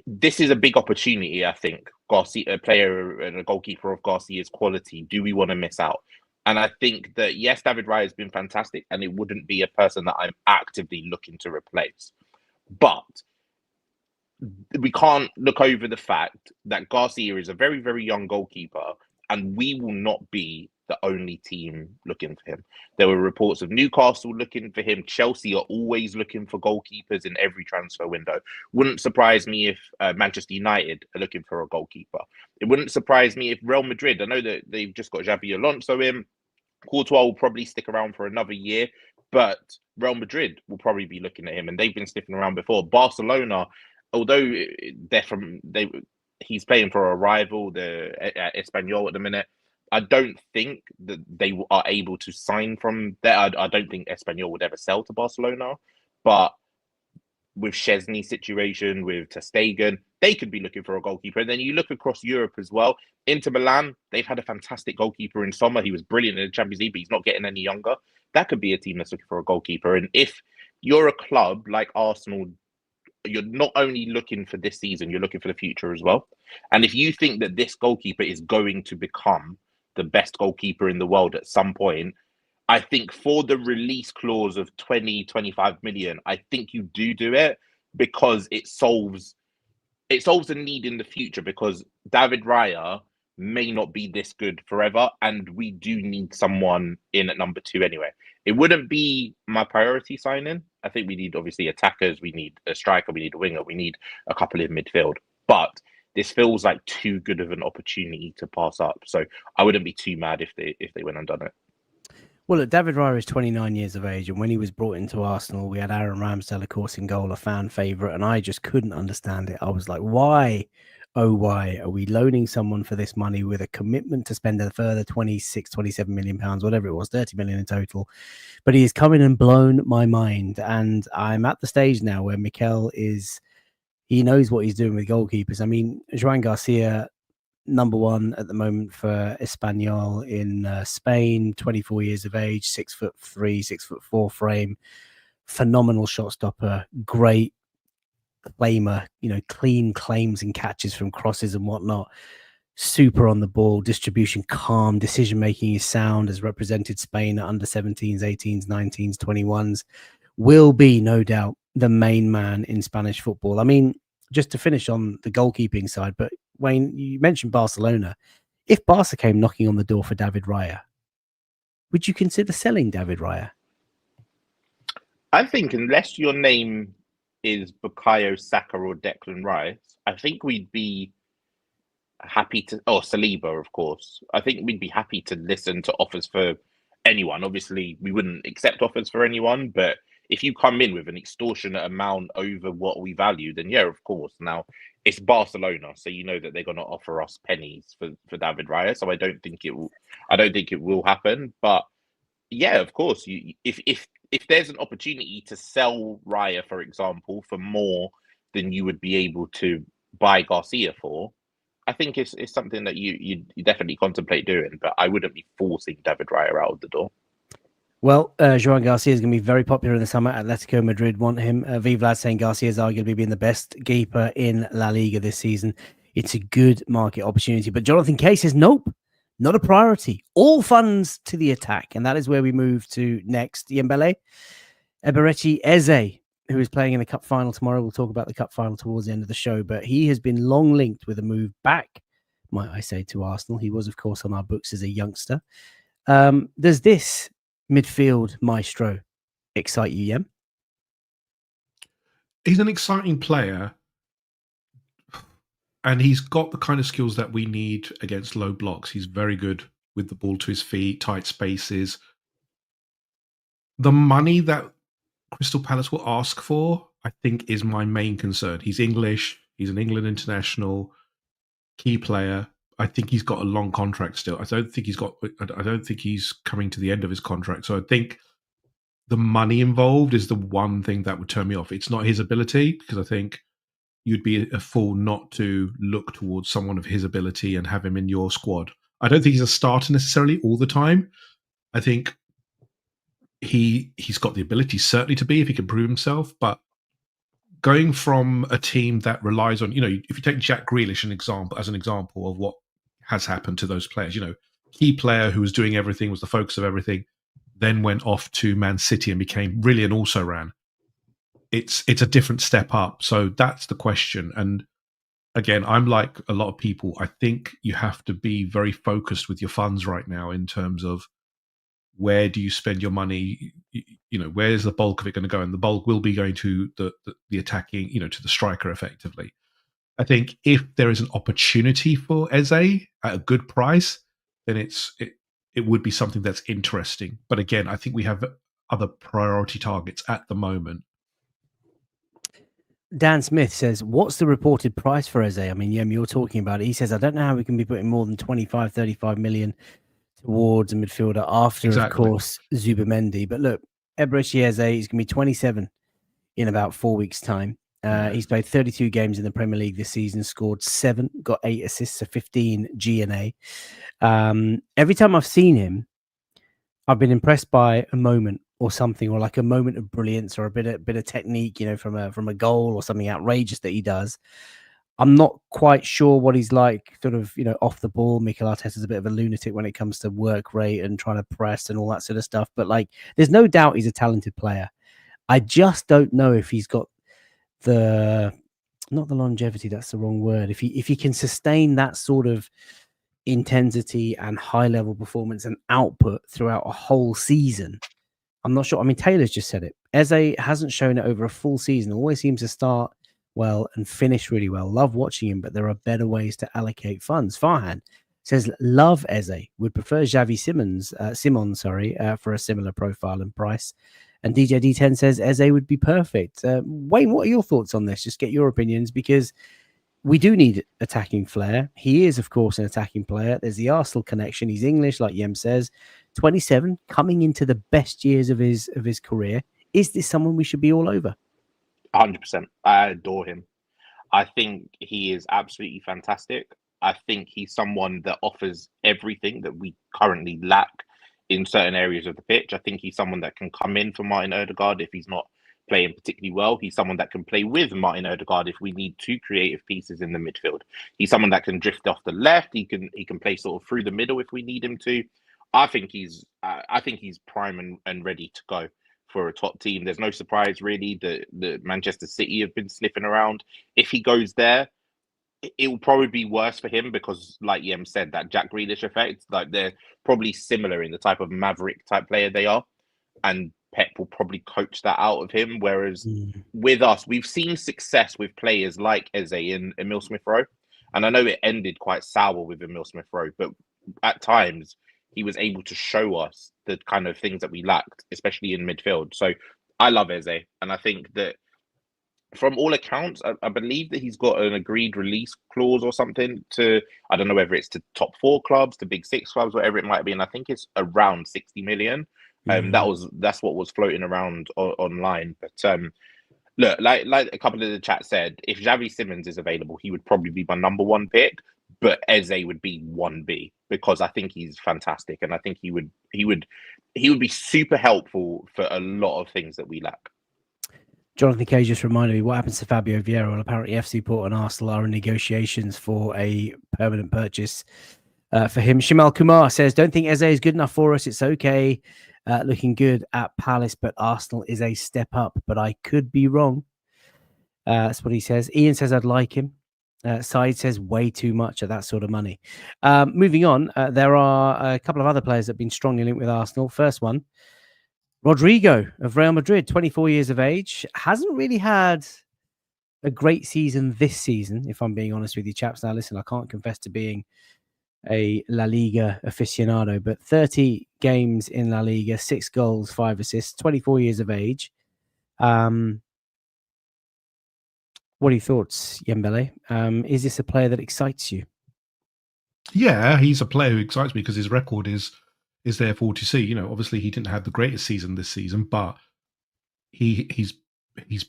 Speaker 3: this is a big opportunity. I think Garcia, a player and a goalkeeper of Garcia's quality, do we want to miss out? And I think that, yes, David Raya has been fantastic, and it wouldn't be a person that I'm actively looking to replace. But we can't look over the fact that Garcia is a very, very young goalkeeper, and we will not be the only team looking for him. There were reports of Newcastle looking for him. Chelsea are always looking for goalkeepers in every transfer window. Wouldn't surprise me if Manchester United are looking for a goalkeeper. It wouldn't surprise me if Real Madrid, I know that they've just got Xabi Alonso in. Courtois will probably stick around for another year, but Real Madrid will probably be looking at him, and they've been sniffing around before. Barcelona, although he's playing for a rival, the Espanyol at the minute. I don't think that they are able to sign from there. I don't think Espanyol would ever sell to Barcelona, but with Szczesny's situation, with ter Stegen, they could be looking for a goalkeeper. And then you look across Europe as well. Inter Milan, they've had a fantastic goalkeeper in Sommer. He was brilliant in the Champions League, but he's not getting any younger. That could be a team that's looking for a goalkeeper. And if you're a club like Arsenal, you're not only looking for this season, you're looking for the future as well. And if you think that this goalkeeper is going to become the best goalkeeper in the world at some point, I think for the release clause of 20-25 million, I think you do it, because it solves a need in the future, because David Raya may not be this good forever, and we do need someone in at #2 anyway. It wouldn't be my priority signing. I think we need, obviously, attackers, we need a striker, we need a winger, we need a couple in midfield. But this feels like too good of an opportunity to pass up. So I wouldn't be too mad if they went and done it.
Speaker 1: Well, look, David Raya is 29 years of age, and when he was brought into Arsenal, we had Aaron Ramsdale, of course, in goal, a fan favourite, and I just couldn't understand it. I was like, why, oh, why are we loaning someone for this money with a commitment to spend a further 26, 27 million pounds, whatever it was, 30 million in total? But he has come in and blown my mind, and I'm at the stage now where Mikel he knows what he's doing with goalkeepers. I mean, Joan Garcia, #1 at the moment for Espanyol in Spain, 24 years of age, 6'3", 6'4" frame, phenomenal shot stopper, great claimer, clean claims and catches from crosses and whatnot. Super on the ball, distribution calm, decision making is sound, has represented Spain at under-17s, 18s, 19s, 21s. Will be, no doubt, the main man in Spanish football. I mean, just to finish on the goalkeeping side, but Wayne, you mentioned Barcelona. If Barca came knocking on the door for David Raya, would you consider selling David Raya?
Speaker 3: I think unless your name is Bukayo Saka or Declan Rice, I think we'd be happy to, or Saliba, of course. I think we'd be happy to listen to offers for anyone. Obviously, we wouldn't accept offers for anyone, but if you come in with an extortionate amount over what we value, then yeah, of course. Now, it's Barcelona, so you know that they're going to offer us pennies for David Raya. So I don't think it will happen. But yeah, of course, if there's an opportunity to sell Raya, for example, for more than you would be able to buy Garcia for, I think it's something that you definitely contemplate doing. But I wouldn't be forcing David Raya out of the door.
Speaker 1: Well, Joan Garcia is going to be very popular in the summer. Atletico Madrid want him. Vlad saying Garcia is arguably being the best keeper in La Liga this season. It's a good market opportunity. But Jonathan Kay says, nope, not a priority. All funds to the attack. And that is where we move to next. Yembele Eberechi Eze, who is playing in the cup final tomorrow. We'll talk about the cup final towards the end of the show. But he has been long linked with a move back, might I say, to Arsenal. He was, of course, on our books as a youngster. Does this midfield maestro excite you, Yem?
Speaker 4: He's an exciting player, and he's got the kind of skills that we need against low blocks. He's very good with the ball to his feet, tight spaces. The money that Crystal Palace will ask for, I think, is my main concern. He's English. He's an England international, key player. I think he's got a long contract still. I don't think he's coming to the end of his contract. So I think the money involved is the one thing that would turn me off. It's not his ability, because I think you'd be a fool not to look towards someone of his ability and have him in your squad. I don't think he's a starter necessarily all the time. I think he's got the ability certainly to be, if he can prove himself, but going from a team that relies on, if you take Jack Grealish as an example of what has happened to those players, key player who was doing everything, was the focus of everything, then went off to Man City and became really an also-ran. It's a different step up. So that's the question. And again, I'm like a lot of people. I think you have to be very focused with your funds right now in terms of where do you spend your money? Where's the bulk of it going to go? And the bulk will be going to the attacking, to the striker effectively. I think if there is an opportunity for Eze at a good price, then it would be something that's interesting. But again, I think we have other priority targets at the moment.
Speaker 1: Dan Smith says, what's the reported price for Eze? I mean, Yem, you're talking about it. He says, I don't know how we can be putting more than 25, 35 million towards a midfielder after, of course, Zubimendi. But look, Eberechi Eze is going to be 27 in about 4 weeks' time. He's played 32 games in the Premier League this season, scored 7, got 8 assists, so 15 G&A. Every time I've seen him, I've been impressed by a moment or something, or like a moment of brilliance or a bit of technique, from a goal or something outrageous that he does. I'm not quite sure what he's like, sort of, off the ball. Mikel Arteta's a bit of a lunatic when it comes to work rate and trying to press and all that sort of stuff. But there's no doubt he's a talented player. I just don't know if he's got not the longevity, that's the wrong word. If he can sustain that sort of intensity and high level performance and output throughout a whole season, I'm not sure. I mean, Taylor's just said it. Eze hasn't shown it over a full season. Always seems to start well and finish really well. Love watching him, but there are better ways to allocate funds. Farhan says, love Eze. Would prefer Xavi Simons, for a similar profile and price. And DJ D10 says Eze would be perfect. Wayne, what are your thoughts on this? Just get your opinions, because we do need attacking flair. He is, of course, an attacking player. There's the Arsenal connection. He's English, like Yem says. 27, coming into the best years of his career. Is this someone we should be all over?
Speaker 3: 100%. I adore him. I think he is absolutely fantastic. I think he's someone that offers everything that we currently lack in certain areas of the pitch. I think he's someone that can come in for Martin Odegaard if he's not playing particularly well. He's someone that can play with Martin Odegaard if we need two creative pieces in the midfield. He's someone that can drift off the left. He can play sort of through the middle if we need him to. I think he's prime and ready to go for a top team. There's no surprise really that Manchester City have been sniffing around. If he goes there, it will probably be worse for him because, like Yem said, that Jack Grealish effect, they're probably similar in the type of maverick type player they are, and Pep will probably coach that out of him. Whereas with us, we've seen success with players like Eze and Emile Smith-Rowe, and I know it ended quite sour with Emile Smith-Rowe, but at times he was able to show us the kind of things that we lacked, especially in midfield. So I love Eze, and I think that from all accounts, I believe that he's got an agreed release clause or something to, I don't know whether it's to top 4 clubs, to big 6 clubs, whatever it might be. And I think it's around 60 million. That's what was floating around online. But look, like a couple of the chat said, if Xavi Simons is available, he would probably be my number 1 pick. But Eze would be 1B because I think he's fantastic, and I think he would be super helpful for a lot of things that we lack.
Speaker 1: Jonathan K just reminded me what happens to Fabio Vieira. Well, apparently FC Porto and Arsenal are in negotiations for a permanent purchase for him. Shimal Kumar says, don't think Eze is good enough for us. It's okay. Looking good at Palace, but Arsenal is a step up. But I could be wrong. That's what he says. Ian says, I'd like him. Said says way too much at that sort of money. Moving on, there are a couple of other players that have been strongly linked with Arsenal. First one, Rodrigo of Real Madrid, 24 years of age, hasn't really had a great season this season, if I'm being honest with you, chaps. Now, listen, I can't confess to being a La Liga aficionado, but 30 games in La Liga, 6 goals, 5 assists, 24 years of age. What are your thoughts, Yembele? Is this a player that excites you?
Speaker 4: Yeah, he's a player who excites me because his record is there for all to see. Obviously he didn't have the greatest season this season, but he's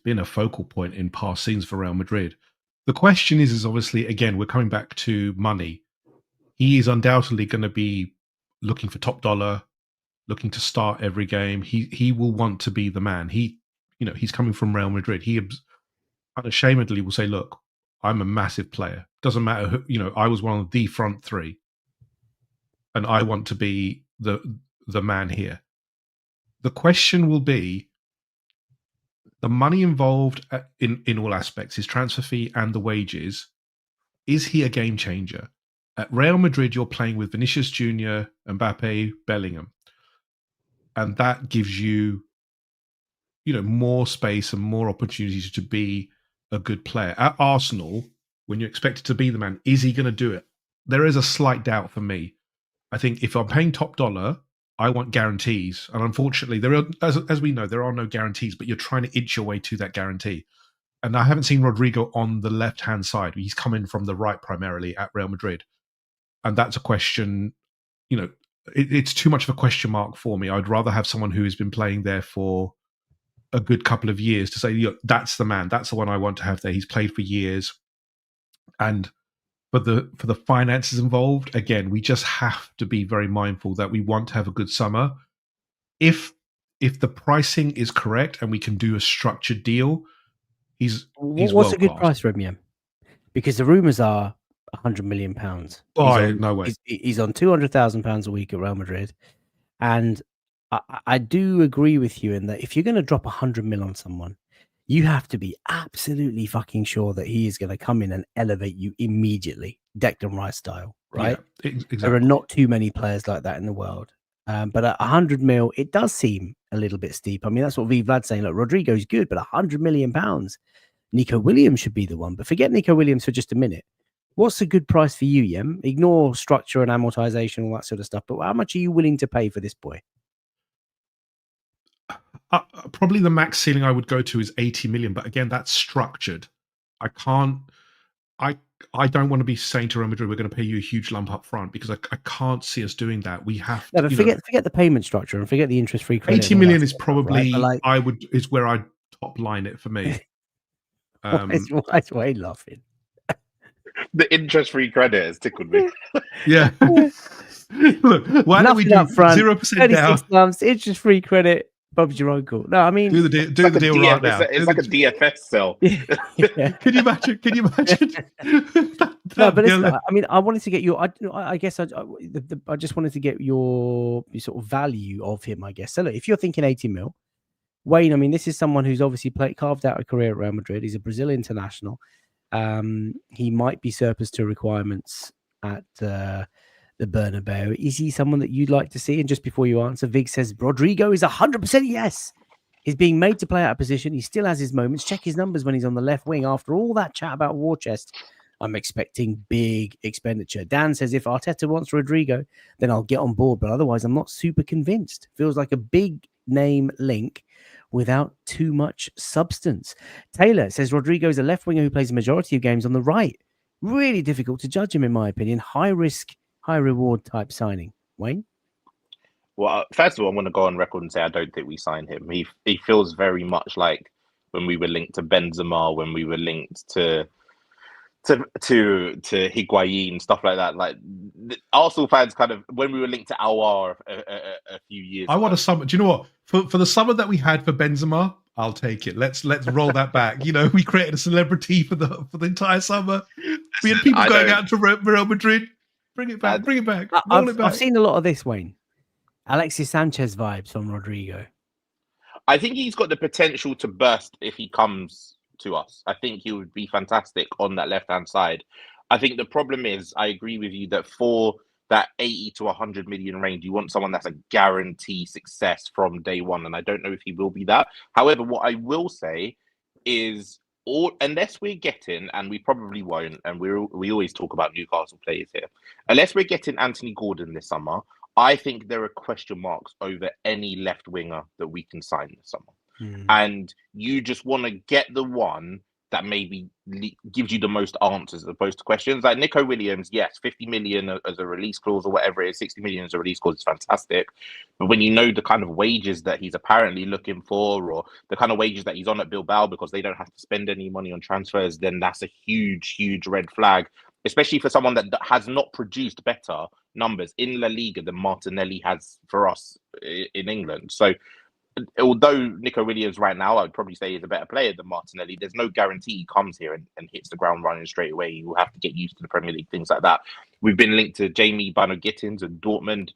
Speaker 4: been a focal point in past seasons for Real Madrid. The question is obviously, again, we're coming back to money. He is undoubtedly going to be looking for top dollar, looking to start every game. He will want to be the man. He's coming from Real Madrid. He unashamedly will say, look, I'm a massive player. Doesn't matter who, I was one of the front three, and I want to be the man here. The question will be the money involved in all aspects, his transfer fee and the wages. Is he a game changer? At Real Madrid, you're playing with Vinicius Jr., Mbappe, Bellingham. And that gives you, more space and more opportunities to be a good player. At Arsenal, when you're expected to be the man, is he going to do it? There is a slight doubt for me. I think if I'm paying top dollar, I want guarantees. And unfortunately, there are, as we know, there are no guarantees, but you're trying to inch your way to that guarantee. And I haven't seen Rodrigo on the left-hand side. He's coming from the right primarily at Real Madrid. And that's a question, it's too much of a question mark for me. I'd rather have someone who has been playing there for a good couple of years to say, that's the man. That's the one I want to have there. He's played for years. And for the finances involved, again, we just have to be very mindful that we want to have a good summer. If the pricing is correct and we can do a structured deal, he's
Speaker 1: what's a good price for him, yeah? Because the rumours are £100 million.
Speaker 4: No way.
Speaker 1: He's on £200,000 a week at Real Madrid, and I do agree with you in that if you're going to drop 100 mil on someone, you have to be absolutely fucking sure that he is going to come in and elevate you immediately, Declan Rice style, right?
Speaker 4: Yeah, exactly.
Speaker 1: There are not too many players like that in the world. But at 100 mil, it does seem a little bit steep. I mean, that's what V Vlad's saying. Look, Rodrigo's good, but £100 million, Nico Williams should be the one. But forget Nico Williams for just a minute. What's a good price for you, Yem? Ignore structure and amortization, all that sort of stuff. But how much are you willing to pay for this boy?
Speaker 4: Probably the max ceiling I would go to is 80 million. But again, that's structured. I don't want to be saying to Real Madrid, we're going to pay you a huge lump up front, because I can't see us doing that. We have to.
Speaker 1: But forget the payment structure and forget the interest-free credit.
Speaker 4: 80 million is probably,
Speaker 1: right?
Speaker 4: is where I'd top line it for me.
Speaker 1: Why are you laughing?
Speaker 3: The interest-free credit has tickled me.
Speaker 4: Yeah. Look, why don't we do 0% down?
Speaker 1: 36 months, interest-free credit. Bob's your uncle. No, I mean,
Speaker 4: do the deal right now.
Speaker 3: It's like a DFS sell.
Speaker 1: Yeah.
Speaker 4: Can you imagine?
Speaker 1: No, but listen, I mean, I wanted to get your. I guess I just wanted to get your sort of value of him. I guess so. Look, if you're thinking 80 mil, Wayne. I mean, this is someone who's obviously carved out a career at Real Madrid. He's a Brazil international. He might be surplus to requirements at the Bernabeu. Is he someone that you'd like to see? And just before you answer, Vig says Rodrigo is 100% yes. He's being made to play out of position. He still has his moments. Check his numbers when he's on the left wing. After all that chat about war chest, I'm expecting big expenditure. Dan says if Arteta wants Rodrigo, then I'll get on board. But otherwise, I'm not super convinced. Feels like a big name link without too much substance. Taylor says Rodrigo is a left winger who plays a majority of games on the right. Really difficult to judge him, in my opinion. High risk, high reward type signing. Wayne?
Speaker 3: Well, first of all, I'm going to go on record and say I don't think we signed him. He feels very much like when we were linked to Benzema, when we were linked to Higuain, stuff like that. Like Arsenal fans, kind of when we were linked to Aouar a few years.
Speaker 4: I want a summer. Do you know what? For the summer that we had for Benzema, I'll take it. Let's roll that back. We created a celebrity for the entire summer. We had people going out to Real Madrid. Bring it back. Bring it back. Roll it back.
Speaker 1: I've seen a lot of this, Wayne. Alexis Sanchez vibes from Rodrigo.
Speaker 3: I think he's got the potential to burst if he comes to us. I think he would be fantastic on that left-hand side. I think the problem is, I agree with you that for that 80 to 100 million range, you want someone that's a guarantee success from day one. And I don't know if he will be that. However, what I will say is unless we're getting, and we probably won't, and we always talk about Newcastle players here, unless we're getting Anthony Gordon this summer, I think there are question marks over any left winger that we can sign this summer. And you just want to get the one that maybe gives you the most answers as opposed to questions. Like Nico Williams, yes, 50 million as a release clause or whatever it is, 60 million as a release clause is fantastic. But when you know the kind of wages that he's apparently looking for, or the kind of wages that he's on at Bilbao because they don't have to spend any money on transfers, then that's a huge, huge red flag, especially for someone that has not produced better numbers in La Liga than Martinelli has for us in England. So although Nico Williams right now, I would probably say is a better player than Martinelli, there's no guarantee he comes here and hits the ground running straight away. He will have to get used to the Premier League, things like that. We've been linked to Jamie Bino-Gittins and Dortmund.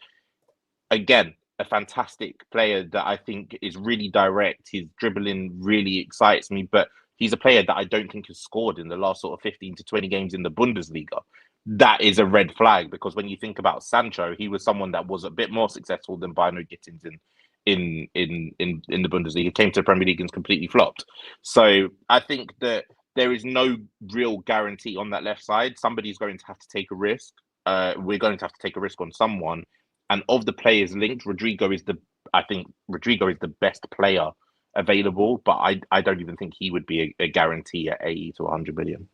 Speaker 3: Again, a fantastic player that I think is really direct. His dribbling really excites me, but he's a player that I don't think has scored in the last sort of 15 to 20 games in the Bundesliga. That is a red flag, because when you think about Sancho, he was someone that was a bit more successful than Bino-Gittins in the Bundesliga, came to the Premier League and completely flopped. So I think that there is no real guarantee on that left side. Somebody's going to have to take a risk. We're going to have to take a risk on someone. And of the players linked, Rodrigo is the best player available, but I don't even think he would be a guarantee at 80 to 100 million.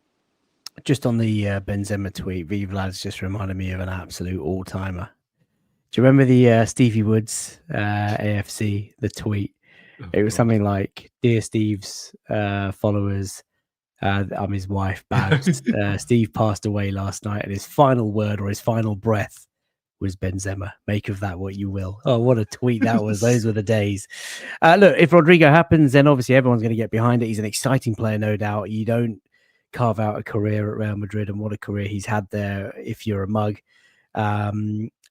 Speaker 1: Just on the Benzema tweet, Vlad's just reminded me of an absolute all-timer. Do you remember the Stevie Woods AFC, the tweet? It was something like, "Dear Steve's followers, I'm his wife, Babs. Steve passed away last night, and his final word or his final breath was Benzema. Make of that what you will." Oh, what a tweet that was. Those were the days. Look, if Rodrigo happens, then obviously everyone's going to get behind it. He's an exciting player, no doubt. You don't carve out a career at Real Madrid, and what a career he's had there if you're a mug.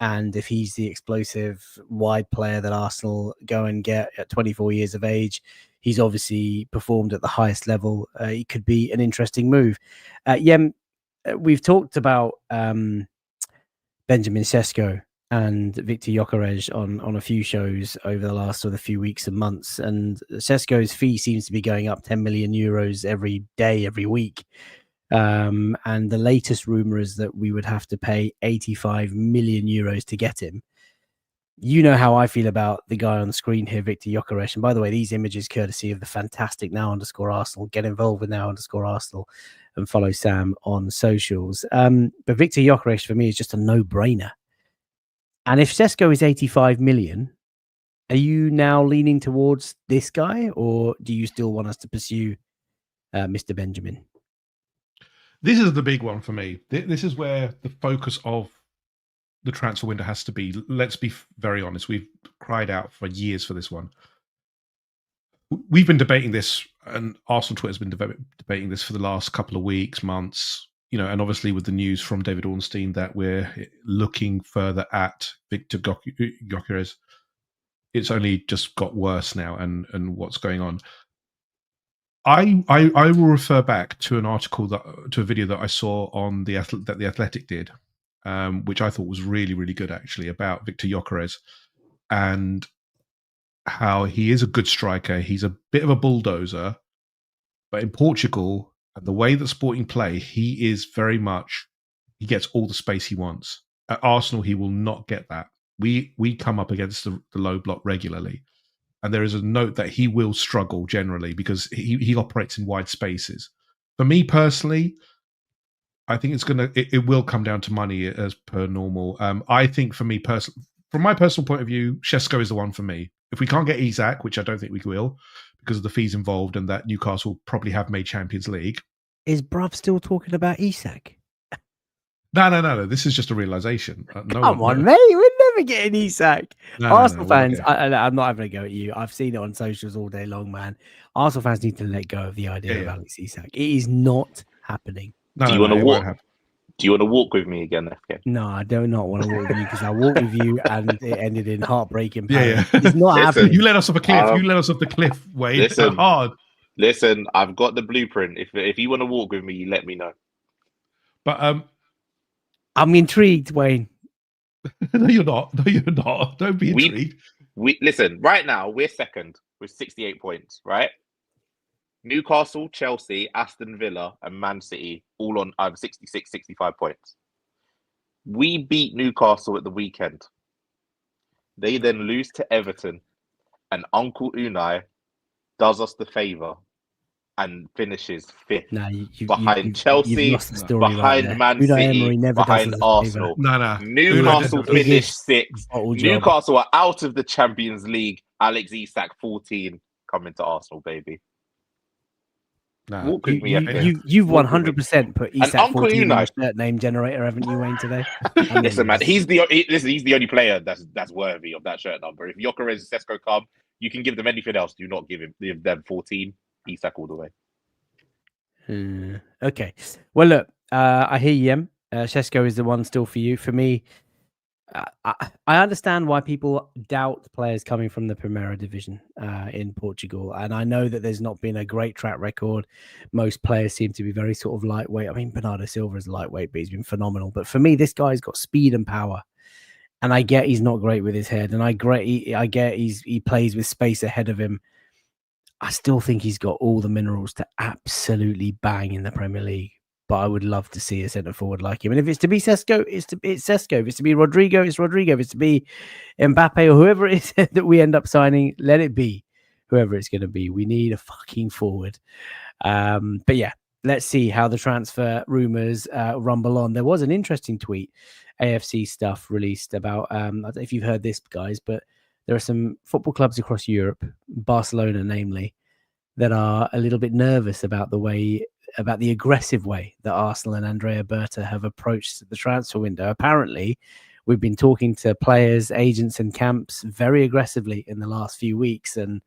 Speaker 1: And if he's the explosive wide player that Arsenal go and get at 24 years of age, he's obviously performed at the highest level. It could be an interesting move. Yem, we've talked about Benjamin Sesko and Victor Gyökeres on a few shows over the last sort of few weeks and months, and Sesko's fee seems to be going up 10 million euros every day, every week. And the latest rumor is that we would have to pay 85 million euros to get him. You know how I feel about the guy on the screen here, Victor Gyökeres. And by the way, these images courtesy of the fantastic _Arsenal. Get involved with _Arsenal and follow Sam on socials. But Victor Gyökeres for me is just a no-brainer. And if Sesko is 85 million, are you now leaning towards this guy, or do you still want us to pursue Mr. Benjamin?
Speaker 4: This is the big one for me. This is where the focus of the transfer window has to be. Let's be very honest. We've cried out for years for this one. We've been debating this, and Arsenal Twitter has been debating this for the last couple of weeks, months, and obviously with the news from David Ornstein that we're looking further at Victor Gyökeres, it's only just got worse now, and what's going on. I will refer back to an article to a video that I saw on that the Athletic did, which I thought was really, really good actually, about Victor Gyökeres and how he is a good striker. He's a bit of a bulldozer, but in Portugal and the way that Sporting play, he gets all the space he wants. At Arsenal, he will not get that. We come up against the low block regularly. And there is a note that he will struggle generally because he operates in wide spaces. For me personally, I think it will come down to money as per normal. I think for me personally, from my personal point of view, Sesko is the one for me. If we can't get Isak, which I don't think we will, because of the fees involved and that Newcastle probably have made Champions League.
Speaker 1: Is Bruv still talking about Isak?
Speaker 4: No. This is just a realization.
Speaker 1: Come on, mate. We're never getting Isak. Arsenal fans, I'm not having a go at you. I've seen it on socials all day long, man. Arsenal fans need to let go of the idea of Alex Isak. It is not happening.
Speaker 3: Do you want to walk? Do you want to walk with me again, FK?
Speaker 1: No, I do not want to walk with you because I walked with you and it ended in heartbreaking pain. It's not happening.
Speaker 4: You let us off a cliff. You let us off the cliff, Wayne.
Speaker 3: Listen,
Speaker 4: hard.
Speaker 3: Listen, I've got the blueprint. If you want to walk with me, you let me know.
Speaker 4: But
Speaker 1: I'm intrigued, Wayne.
Speaker 4: No, you're not. Don't be intrigued.
Speaker 3: Listen, right now we're second with 68 points, right? Newcastle, Chelsea, Aston Villa, and Man City all on either 66, 65 points. We beat Newcastle at the weekend. They then lose to Everton, and Uncle Unai does us the favour and finishes 5th
Speaker 1: No,
Speaker 3: behind
Speaker 1: you've
Speaker 3: Chelsea,
Speaker 1: lost the story right
Speaker 3: behind
Speaker 1: there.
Speaker 3: Man
Speaker 1: Unai
Speaker 3: City,
Speaker 1: Emery never does
Speaker 3: behind
Speaker 1: us a favour.
Speaker 3: Arsenal.
Speaker 4: No.
Speaker 3: Newcastle
Speaker 4: Unai
Speaker 3: finished
Speaker 1: biggest
Speaker 3: 6th.
Speaker 1: bottle job.
Speaker 3: Newcastle are out of the Champions League. Alex Isak 14 coming to Arsenal, baby.
Speaker 4: Nah,
Speaker 3: Walk with me,
Speaker 1: You've
Speaker 3: Walk with me.
Speaker 1: 100% put
Speaker 3: And
Speaker 1: Isak
Speaker 3: Uncle
Speaker 1: 14 on
Speaker 3: Unai.
Speaker 1: the shirt name generator, haven't you, Wayne, today?
Speaker 3: Listen, man, he's the only player that's worthy of that shirt number. If Gyökeres and Sesko come, you can give them anything else. Do not give them 14. Isak all the way.
Speaker 1: Okay. Well, look, I hear you, Em. Sesko is the one still for you. For me, I understand why people doubt players coming from the Primeira Division in Portugal. And I know that there's not been a great track record. Most players seem to be very sort of lightweight. I mean, Bernardo Silva is lightweight, but he's been phenomenal. But for me, this guy's got speed and power. And I get he's not great with his head. And I get he plays with space ahead of him. I still think he's got all the minerals to absolutely bang in the Premier League. But I would love to see a centre forward like him. And if it's to be Sesko, it's Sesko. If it's to be Rodrigo, it's Rodrigo. If it's to be Mbappe or whoever it is that we end up signing, let it be whoever it's going to be. We need a fucking forward. But yeah, let's see how the transfer rumours rumble on. There was an interesting tweet, AFC stuff released about, I don't know if you've heard this, guys, but there are some football clubs across Europe, Barcelona namely, that are a little bit nervous about the aggressive way that Arsenal and Andrea Berta have approached the transfer window. Apparently, we've been talking to players, agents, and camps very aggressively in the last few weeks, and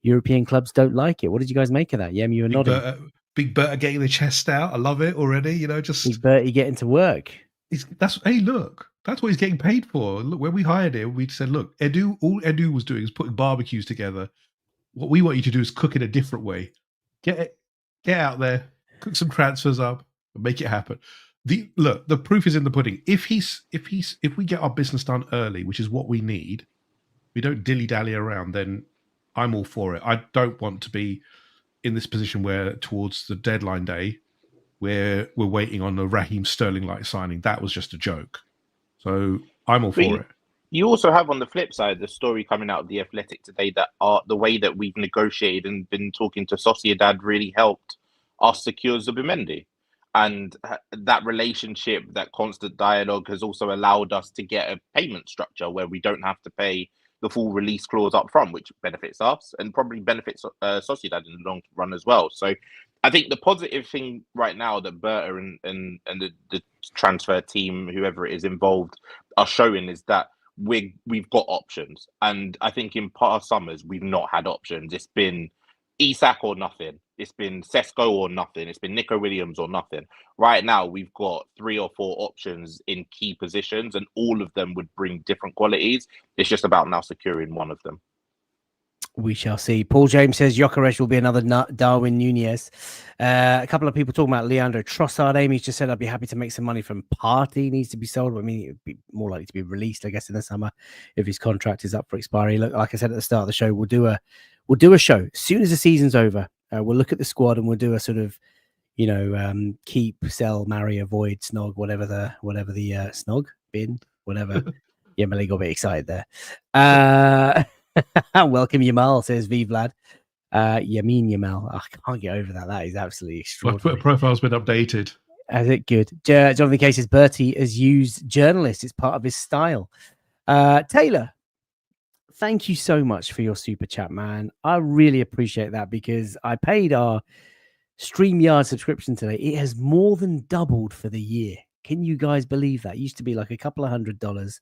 Speaker 1: European clubs don't like it. What did you guys make of that? Yem, you were nodding.
Speaker 4: Big Berta getting the chest out. I love it already. Just
Speaker 1: Big Bertie getting to work.
Speaker 4: Look, that's what he's getting paid for. Look, when we hired him, we said, look, all Edu was doing is putting barbecues together. What we want you to do is cook it a different way. Get out there, cook some transfers up, and make it happen. The proof is in the pudding. If we get our business done early, which is what we need, we don't dilly-dally around, then I'm all for it. I don't want to be in this position where towards the deadline day, where we're waiting on a Raheem Sterling-like signing. That was just a joke. So I'm all for it.
Speaker 3: You also have on the flip side the story coming out of The Athletic today that the way that we've negotiated and been talking to Sociedad really helped us secure Zubimendi. And that relationship, that constant dialogue has also allowed us to get a payment structure where we don't have to pay the full release clause up front, which benefits us and probably benefits Sociedad in the long run as well. So I think the positive thing right now that Berta and the transfer team, whoever it is involved, are showing is that we've got options. And I think in past summers, we've not had options. It's been Isak or nothing. It's been Sesko or nothing. It's been Nico Williams or nothing. Right now, we've got 3 or 4 options in key positions, and all of them would bring different qualities. It's just about now securing one of them.
Speaker 1: We shall see. Paul James says Gyökeres will be another Darwin Nunez. A couple of people talking about Leandro Trossard. Amy's just said, I'd be happy to make some money from Partey. Needs to be sold. I mean, it'd be more likely to be released, I guess, in the summer if his contract is up for expiry. Look, like I said at the start of the show, we'll do a show as soon as the season's over. We'll look at the squad and we'll do a sort of, keep, sell, marry, avoid, snog, whatever the snog bin, whatever. Yemeli got a bit excited there. Welcome Yamal, says V Vlad. Yamin Yamal. I can't get over that. That is absolutely extraordinary.
Speaker 4: My profile's been updated.
Speaker 1: Is it good? Jonathan Case says Bertie has used journalists. It's part of his style. Taylor, thank you so much for your super chat, man. I really appreciate that because I paid our StreamYard subscription today. It has more than doubled for the year. Can you guys believe that? It used to be like a couple of $100.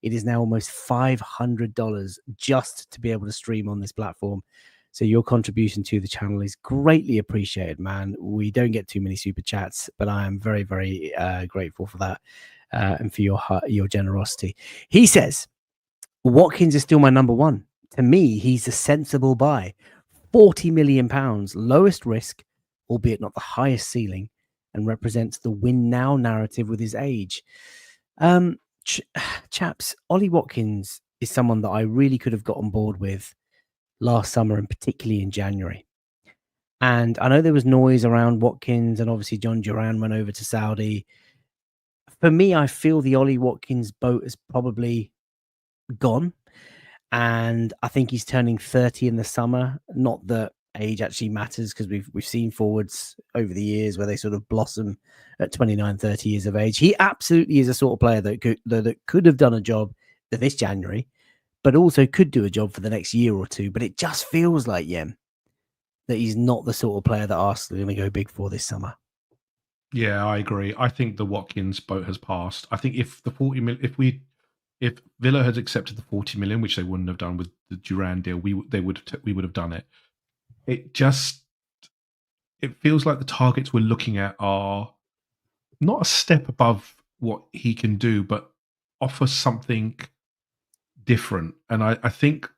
Speaker 1: It is now almost $500 just to be able to stream on this platform. So your contribution to the channel is greatly appreciated, man. We don't get too many super chats, but I am very, very grateful for that and for your generosity. He says, Watkins is still my number one. To me, he's a sensible buy. £40 million, lowest risk, albeit not the highest ceiling, and represents the win now narrative with his age. Chaps, Ollie Watkins is someone that I really could have got on board with last summer and particularly in January. And I know there was noise around Watkins, and obviously John Duran went over to Saudi. For me, I feel the Ollie Watkins boat is probably gone. And I think he's turning 30 in the summer. Not that age actually matters, because we've seen forwards over the years where they sort of blossom at 29, 30 years of age. He absolutely is a sort of player that could have done a job this January, but also could do a job for the next year or two. But it just feels like, that he's not the sort of player that Arsenal are going to go big for this summer.
Speaker 4: Yeah, I agree. I think the Watkins boat has passed. I think if the 40 million, if Villa had accepted the 40 million, which they wouldn't have done with the Duran deal, we would have done it. It feels like the targets we're looking at are not a step above what he can do, but offer something different. And I think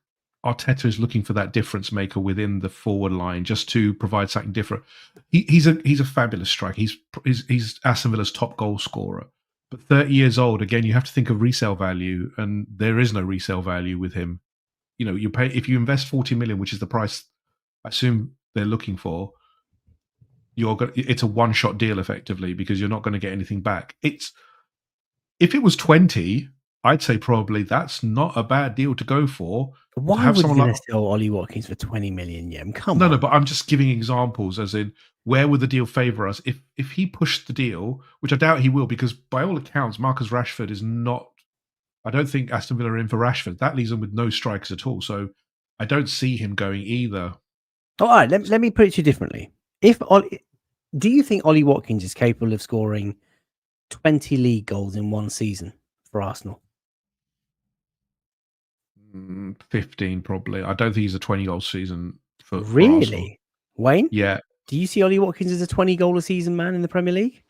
Speaker 4: Arteta is looking for that difference maker within the forward line, just to provide something different. He's a fabulous striker. He's Aston Villa's top goal scorer. But 30 years old, again, you have to think of resale value, and there is no resale value with him. You pay, if you invest 40 million, which is the price I assume they're looking for, it's a one-shot deal effectively, because you're not going to get anything back. If it was 20, I'd say probably that's not a bad deal to go for.
Speaker 1: Why would you sell Ollie Watkins for 20 million? Yeah, come on.
Speaker 4: No, but I'm just giving examples, as in, where would the deal favour us? If he pushed the deal, which I doubt he will, because by all accounts, Marcus Rashford is not. I don't think Aston Villa are in for Rashford. That leaves them with no strikers at all. So I don't see him going either.
Speaker 1: All right, let me put it to you differently. Do you think Ollie Watkins is capable of scoring 20 league goals in one season for Arsenal?
Speaker 4: 15 probably. I don't think he's a 20-goal season for
Speaker 1: Really?
Speaker 4: Arsenal.
Speaker 1: Wayne?
Speaker 4: Yeah.
Speaker 1: Do you see Ollie Watkins as a 20-goal a season man in the Premier League?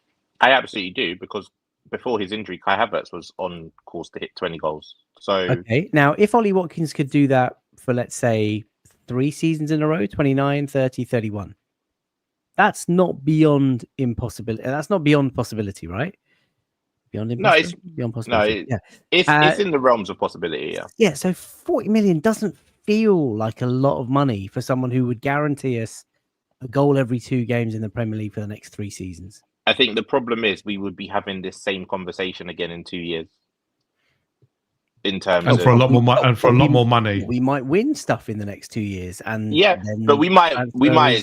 Speaker 3: I absolutely do, because before his injury, Kai Havertz was on course to hit 20 goals. So
Speaker 1: okay, now if Ollie Watkins could do that for, let's say, 3 seasons in a row, 29, 30, 31, that's not beyond impossibility. That's not beyond possibility, right? Beyond impossibility?
Speaker 3: No, it's
Speaker 1: beyond possibility.
Speaker 3: No, it's in the realms of possibility. Yeah.
Speaker 1: Yeah. So 40 million doesn't feel like a lot of money for someone who would guarantee us a goal every 2 games in the Premier League for the next 3 seasons.
Speaker 3: I think the problem is we would be having this same conversation again in 2 years. In terms
Speaker 4: and for a lot more money,
Speaker 1: we might win stuff in the next 2 years, and
Speaker 3: but we might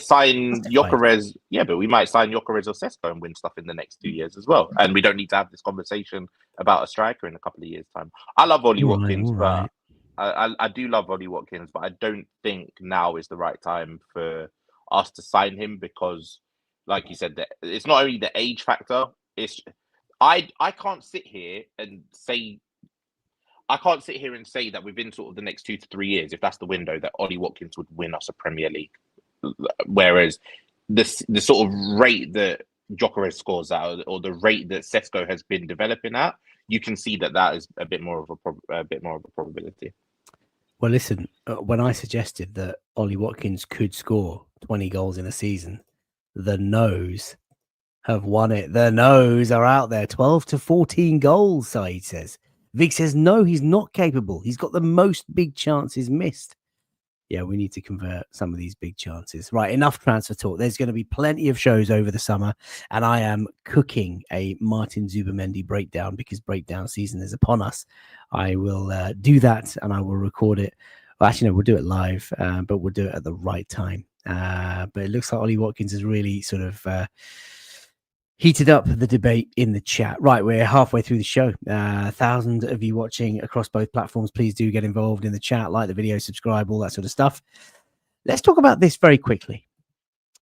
Speaker 3: sign Gyökeres. Yeah, but we might sign Gyökeres or Sesko and win stuff in the next 2 years as well. And we don't need to have this conversation about a striker in a couple of years' time. I love Ollie Watkins, but I do love Ollie Watkins, but I don't think now is the right time for us to sign him, because, like you said, that it's not only the age factor. It's I can't sit here and say. I can't sit here and say that within sort of the next 2 to 3 years, if that's the window, that Ollie Watkins would win us a Premier League. Whereas the sort of rate that Gyökeres scores at, or the rate that Sesko has been developing at, you can see that is a bit more of a probability.
Speaker 1: Well, listen, when I suggested that Ollie Watkins could score 20 goals in a season, the Noes have won it. The Noes are out there. 12 to 14 goals, Saeed says. Vig says, no, he's not capable. He's got the most big chances missed. Yeah, we need to convert some of these big chances. Right, enough transfer talk. There's going to be plenty of shows over the summer, and I am cooking a Martin Zubimendi breakdown, because breakdown season is upon us. I will do that, and I will record it. Well, actually, no, we'll do it live, but we'll do it at the right time. But it looks like Ollie Watkins has really sort of heated up the debate in the chat. Right, we're halfway through the show. Thousands of you watching across both platforms. Please do get involved in the chat, like the video, subscribe, all that sort of stuff. Let's talk about this very quickly.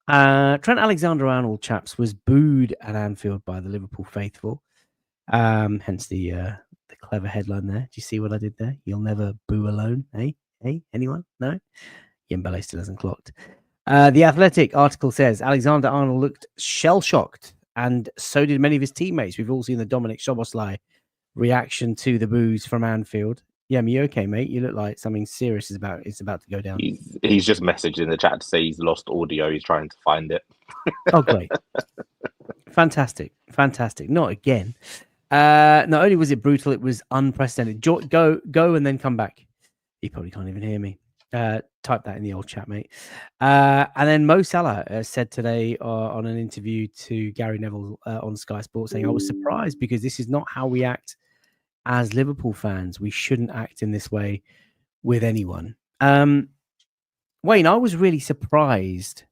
Speaker 1: Trent Alexander-Arnold, chaps, was booed at Anfield by the Liverpool faithful. Hence the clever headline there. Do you see what I did there? You'll never boo alone. Hey, anyone? No? Yembele still hasn't clocked. The Athletic article says Alexander-Arnold looked shell-shocked, and so did many of his teammates. We've all seen the Dominic Szoboszlai reaction to the boos from Anfield. Yeah, you okay, mate? You look like something serious is about to go down.
Speaker 3: He's just messaged in the chat to say he's lost audio. He's trying to find it.
Speaker 1: Oh, great. Fantastic. Not again. Not only was it brutal, it was unprecedented. Go and then come back. He probably can't even hear me. Type that in the old chat, mate. And then Mo Salah said today on an interview to Gary Neville on Sky Sports, saying, "I was surprised because this is not how we act as Liverpool fans. We shouldn't act in this way with anyone." Wayne, I was really surprised.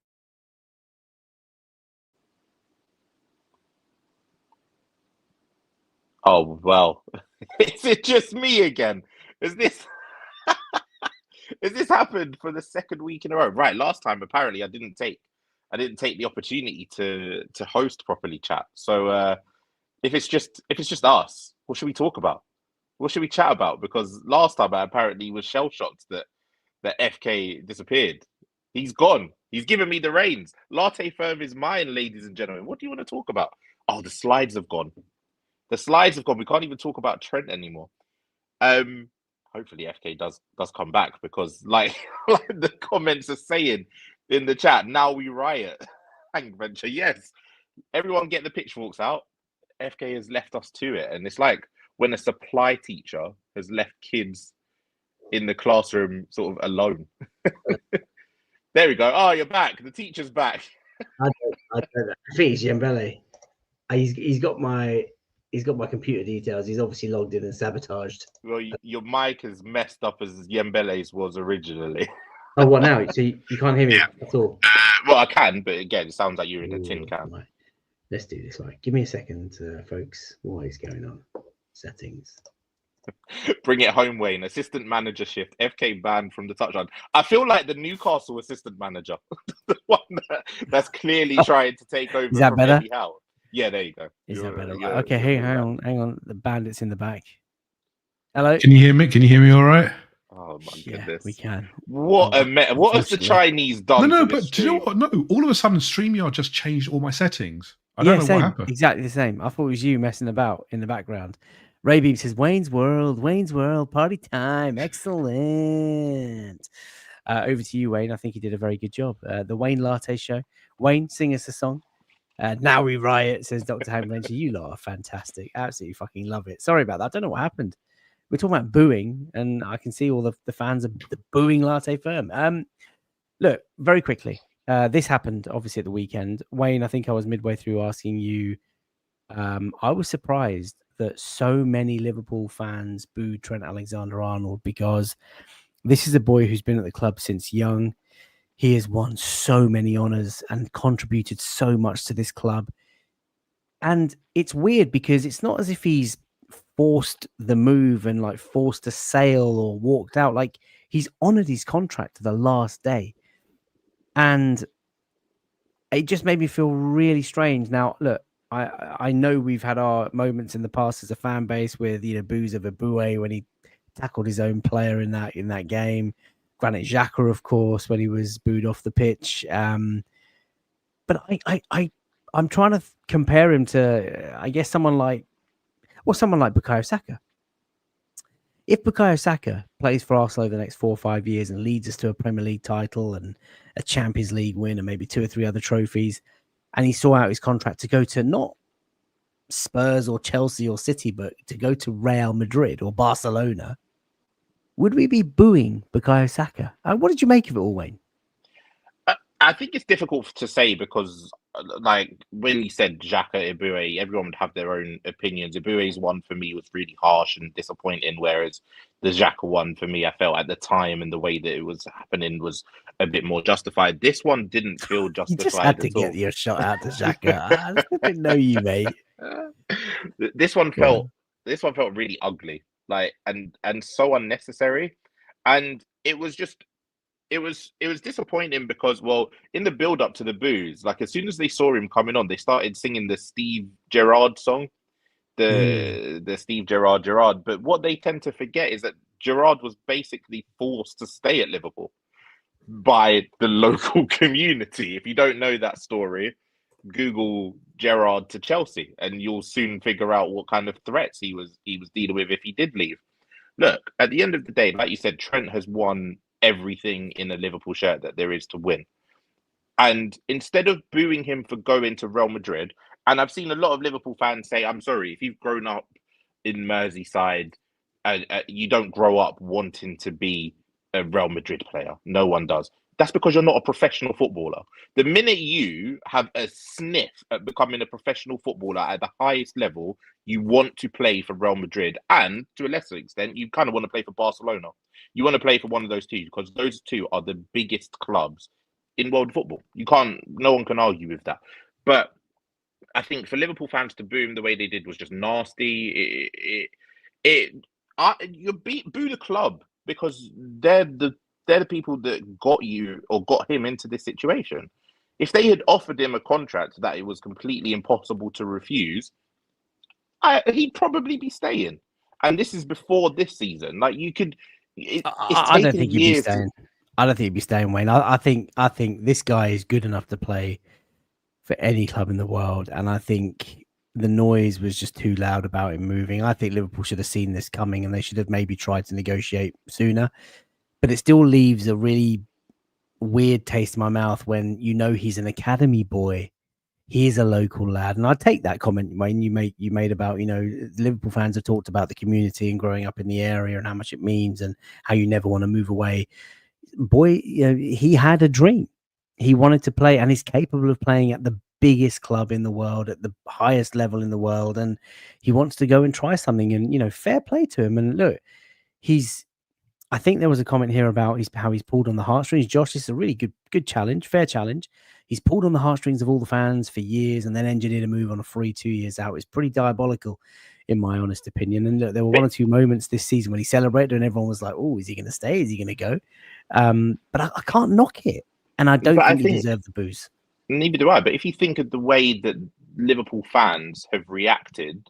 Speaker 3: Oh well, is it just me again? Is this has this happened for the second week in a row? Right, last time apparently I didn't take the opportunity to host properly, chat. So if it's just us, what should we talk about? What should we chat about? Because last time I apparently was shell shocked that FK disappeared. He's gone. He's given me the reins. Latte firm is mine, ladies and gentlemen. What do you want to talk about? Oh, the slides have gone. The slides have gone. We can't even talk about Trent anymore. Hopefully FK does come back, because like the comments are saying in the chat, now we riot. Hank Venture, yes. Everyone get the pitchforks out. FK has left us to it. And it's like when a supply teacher has left kids in the classroom sort of alone. There we go. Oh, you're back. The teacher's back.
Speaker 5: I think it's Yembele. He's got my computer details. He's obviously logged in and sabotaged.
Speaker 3: Well, your mic is messed up as Yembele's was originally.
Speaker 5: Oh, what now? So you can't hear me at all?
Speaker 3: Well, I can, but again, it sounds like you're in a tin can.
Speaker 5: Right. Let's do this. Right. Give me a second, folks. What is going on? Settings.
Speaker 3: Bring it home, Wayne. Assistant manager shift. FK banned from the touchline. I feel like the Newcastle assistant manager, the one that's clearly trying to take over.
Speaker 1: Is that
Speaker 3: from
Speaker 1: better?
Speaker 3: Eddie Howe. Yeah, there you go.
Speaker 1: Is that better? Okay, hang on. The bandit's in the back.
Speaker 4: Hello. Can you hear me? Can you hear me all right?
Speaker 3: Oh my
Speaker 1: Yeah,
Speaker 3: goodness,
Speaker 1: we can.
Speaker 3: What has the Chinese done?
Speaker 4: No, but do you know what? No, all of a sudden StreamYard just changed all my settings. I don't know what happened.
Speaker 1: Exactly the same. I thought it was you messing about in the background. Ray Beam says, Wayne's World, party time. Excellent. Over to you, Wayne. I think you did a very good job. The Wayne Latte Show. Wayne, sing us a song. Now we riot, says Dr. Hank. You lot are fantastic. Absolutely fucking love it. Sorry about that. I don't know what happened. We're talking about booing, and I can see all the fans of the booing Latte firm. Look, very quickly. This happened, obviously, at the weekend. Wayne, I think I was midway through asking you. I was surprised that so many Liverpool fans booed Trent Alexander-Arnold, because this is a boy who's been at the club since young. He has won so many honours and contributed so much to this club. And it's weird because it's not as if he's forced the move and like forced a sale or walked out. Like, he's honoured his contract to the last day. And it just made me feel really strange. Now, look, I know we've had our moments in the past as a fan base with, boos of Abue when he tackled his own player in that game. Granit Xhaka, of course, when he was booed off the pitch. But I'm trying to compare him to, I guess, someone like Bukayo Saka. If Bukayo Saka plays for Arsenal over the next 4 or 5 years and leads us to a Premier League title and a Champions League win and maybe 2 or 3 other trophies, and he saw out his contract to go to not Spurs or Chelsea or City, but to go to Real Madrid or Barcelona, would we be booing Bukayo Saka? What did you make of it all, Wayne?
Speaker 3: I think it's difficult to say because, like, when you said Xhaka, Abue, everyone would have their own opinions. Abue's one for me was really harsh and disappointing, whereas the Xhaka one for me, I felt at the time and the way that it was happening was a bit more justified. This one didn't feel justified.
Speaker 1: You just had to get your shot out to Xhaka. I didn't know you, mate.
Speaker 3: This one felt really ugly, like, and so unnecessary, and it was disappointing because, well, in the build up to the boos, like as soon as they saw him coming on, they started singing the Steve Gerrard song, the Steve Gerrard. But what they tend to forget is that Gerrard was basically forced to stay at Liverpool by the local community. If you don't know that story, Google Gerrard to Chelsea, and you'll soon figure out what kind of threats he was dealing with if he did leave. Look, at the end of the day, like you said, Trent has won everything in a Liverpool shirt that there is to win. And instead of booing him for going to Real Madrid, and I've seen a lot of Liverpool fans say, I'm sorry, if you've grown up in Merseyside, you don't grow up wanting to be a Real Madrid player. No one does. That's because you're not a professional footballer. The minute you have a sniff at becoming a professional footballer at the highest level, you want to play for Real Madrid, and to a lesser extent, you kind of want to play for Barcelona. You want to play for one of those two because those two are the biggest clubs in world football. No one can argue with that. But I think for Liverpool fans to boom the way they did was just nasty. Boo the club because they're the people that got you or got him into this situation. If they had offered him a contract that it was completely impossible to refuse, he'd probably be staying. And this is before this season. Like you could,
Speaker 1: I don't think he'd be staying. I don't think he'd be staying, Wayne. I think this guy is good enough to play for any club in the world, and I think the noise was just too loud about him moving. I think Liverpool should have seen this coming, and they should have maybe tried to negotiate sooner. But it still leaves a really weird taste in my mouth when you know he's an academy boy. He is a local lad, and I take that comment, Wayne, you made about, Liverpool fans have talked about the community and growing up in the area and how much it means and how you never want to move away. Boy, he had a dream. He wanted to play, and he's capable of playing at the biggest club in the world, at the highest level in the world, and he wants to go and try something. And fair play to him. And look, I think there was a comment here about how he's pulled on the heartstrings. Josh, this is a really good challenge, fair challenge. He's pulled on the heartstrings of all the fans for years and then engineered a move on a free 2 years out. It's pretty diabolical, in my honest opinion. And look, there were one or two moments this season when he celebrated and everyone was like, oh, is he going to stay? Is he going to go? But I can't knock it. And I don't think he deserved the booze.
Speaker 3: Neither do I. But if you think of the way that Liverpool fans have reacted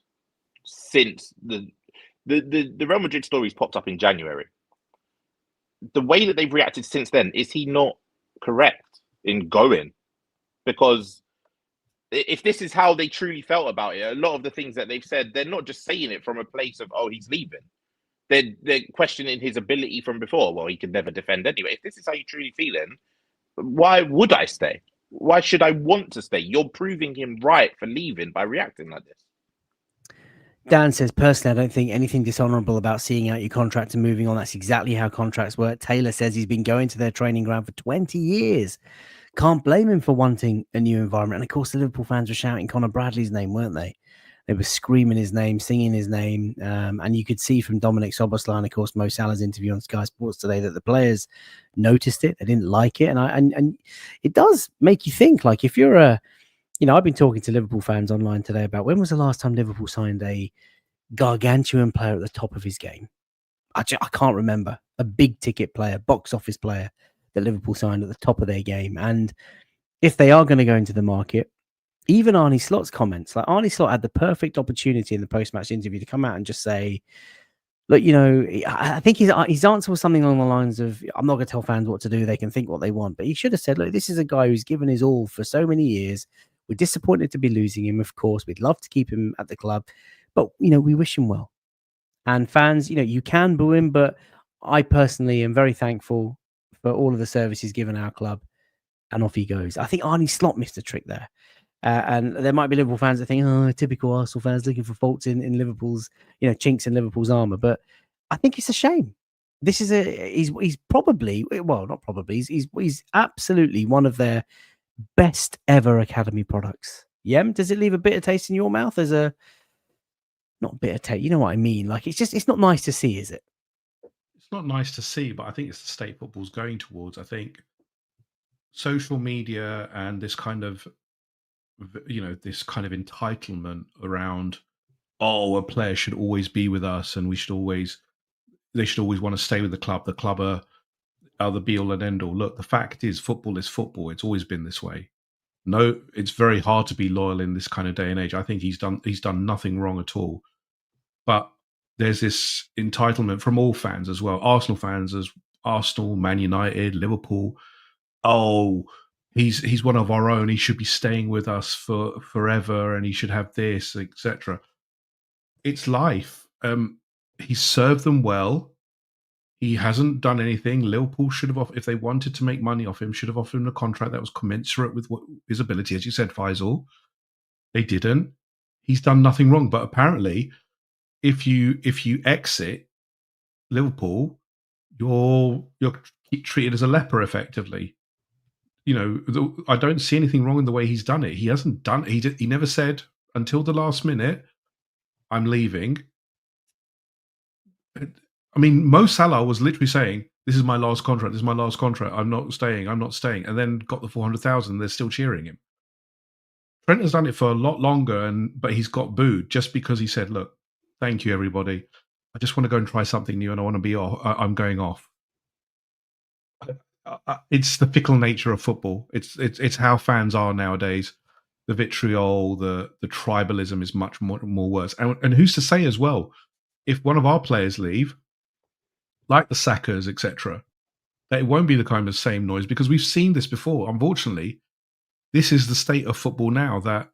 Speaker 3: since the Real Madrid stories popped up in January, the way that they've reacted since then, is he not correct in going? Because if this is how they truly felt about it, a lot of the things that they've said, they're not just saying it from a place of, oh, he's leaving. They're questioning his ability from before. Well, he could never defend anyway. If this is how you're truly feeling, why would I stay? Why should I want to stay? You're proving him right for leaving by reacting like this.
Speaker 1: Dan says, personally, I don't think anything dishonourable about seeing out your contract and moving on. That's exactly how contracts work. Taylor says he's been going to their training ground for 20 years. Can't blame him for wanting a new environment. And of course, the Liverpool fans were shouting Conor Bradley's name, weren't they? They were screaming his name, singing his name. And you could see from Dominic Szoboszlai and, of course, Mo Salah's interview on Sky Sports today that the players noticed it. They didn't like it. And it does make you think, like, if you're I've been talking to Liverpool fans online today about when was the last time Liverpool signed a gargantuan player at the top of his game. I can't remember a big ticket player, box office player that Liverpool signed at the top of their game. And if they are going to go into the market, even Arne Slot's comments, like Arne Slot had the perfect opportunity in the post-match interview to come out and just say, look, I think his answer was something along the lines of, I'm not going to tell fans what to do. They can think what they want. But he should have said, look, this is a guy who's given his all for so many years. We're disappointed to be losing him, of course. We'd love to keep him at the club. But, we wish him well. And fans, you can boo him, but I personally am very thankful for all of the service he's given our club. And off he goes. I think Arne Slot missed a trick there. And there might be Liverpool fans that think, oh, typical Arsenal fans looking for faults in Liverpool's, chinks in Liverpool's armour. But I think it's a shame. This is he's probably, well, not probably, he's absolutely one of their best ever academy products. Yem, does it leave a bitter taste in your mouth? Not bitter taste, you know what I mean? Like, it's not nice to see, is it?
Speaker 4: It's not nice to see, but I think it's the state football's going towards. I think social media and this kind of entitlement around, a player should always be with us and they should always want to stay with the club. The club are the be all and end all. Look, the fact is football is football. It's always been this way. No, it's very hard to be loyal in this kind of day and age. I think he's done nothing wrong at all. But there's this entitlement from all fans as well. Arsenal fans, as Arsenal, Man United, Liverpool. Oh, he's one of our own. He should be staying with us for forever, and he should have this, etc. It's life. He's served them well. He hasn't done anything. Liverpool should have, if they wanted to make money off him, should have offered him a contract that was commensurate with his ability, as you said, Faisal. They didn't. He's done nothing wrong. But apparently, if you exit Liverpool, you're treated as a leper effectively. I don't see anything wrong in the way he's done it. He hasn't done. He never said until the last minute, "I'm leaving." I mean, Mo Salah was literally saying, "This is my last contract. This is my last contract. I'm not staying. I'm not staying." And then got the 400,000. They're still cheering him. Trent has done it for a lot longer, but he's got booed just because he said, "Look, thank you, everybody. I just want to go and try something new, and I want to be off. I'm going off." It's the fickle nature of football. It's how fans are nowadays. The vitriol, the tribalism is much more worse. And who's to say as well, if one of our players leave, like the Sackers, etc., that it won't be the kind of same noise, because we've seen this before. Unfortunately, this is the state of football now, that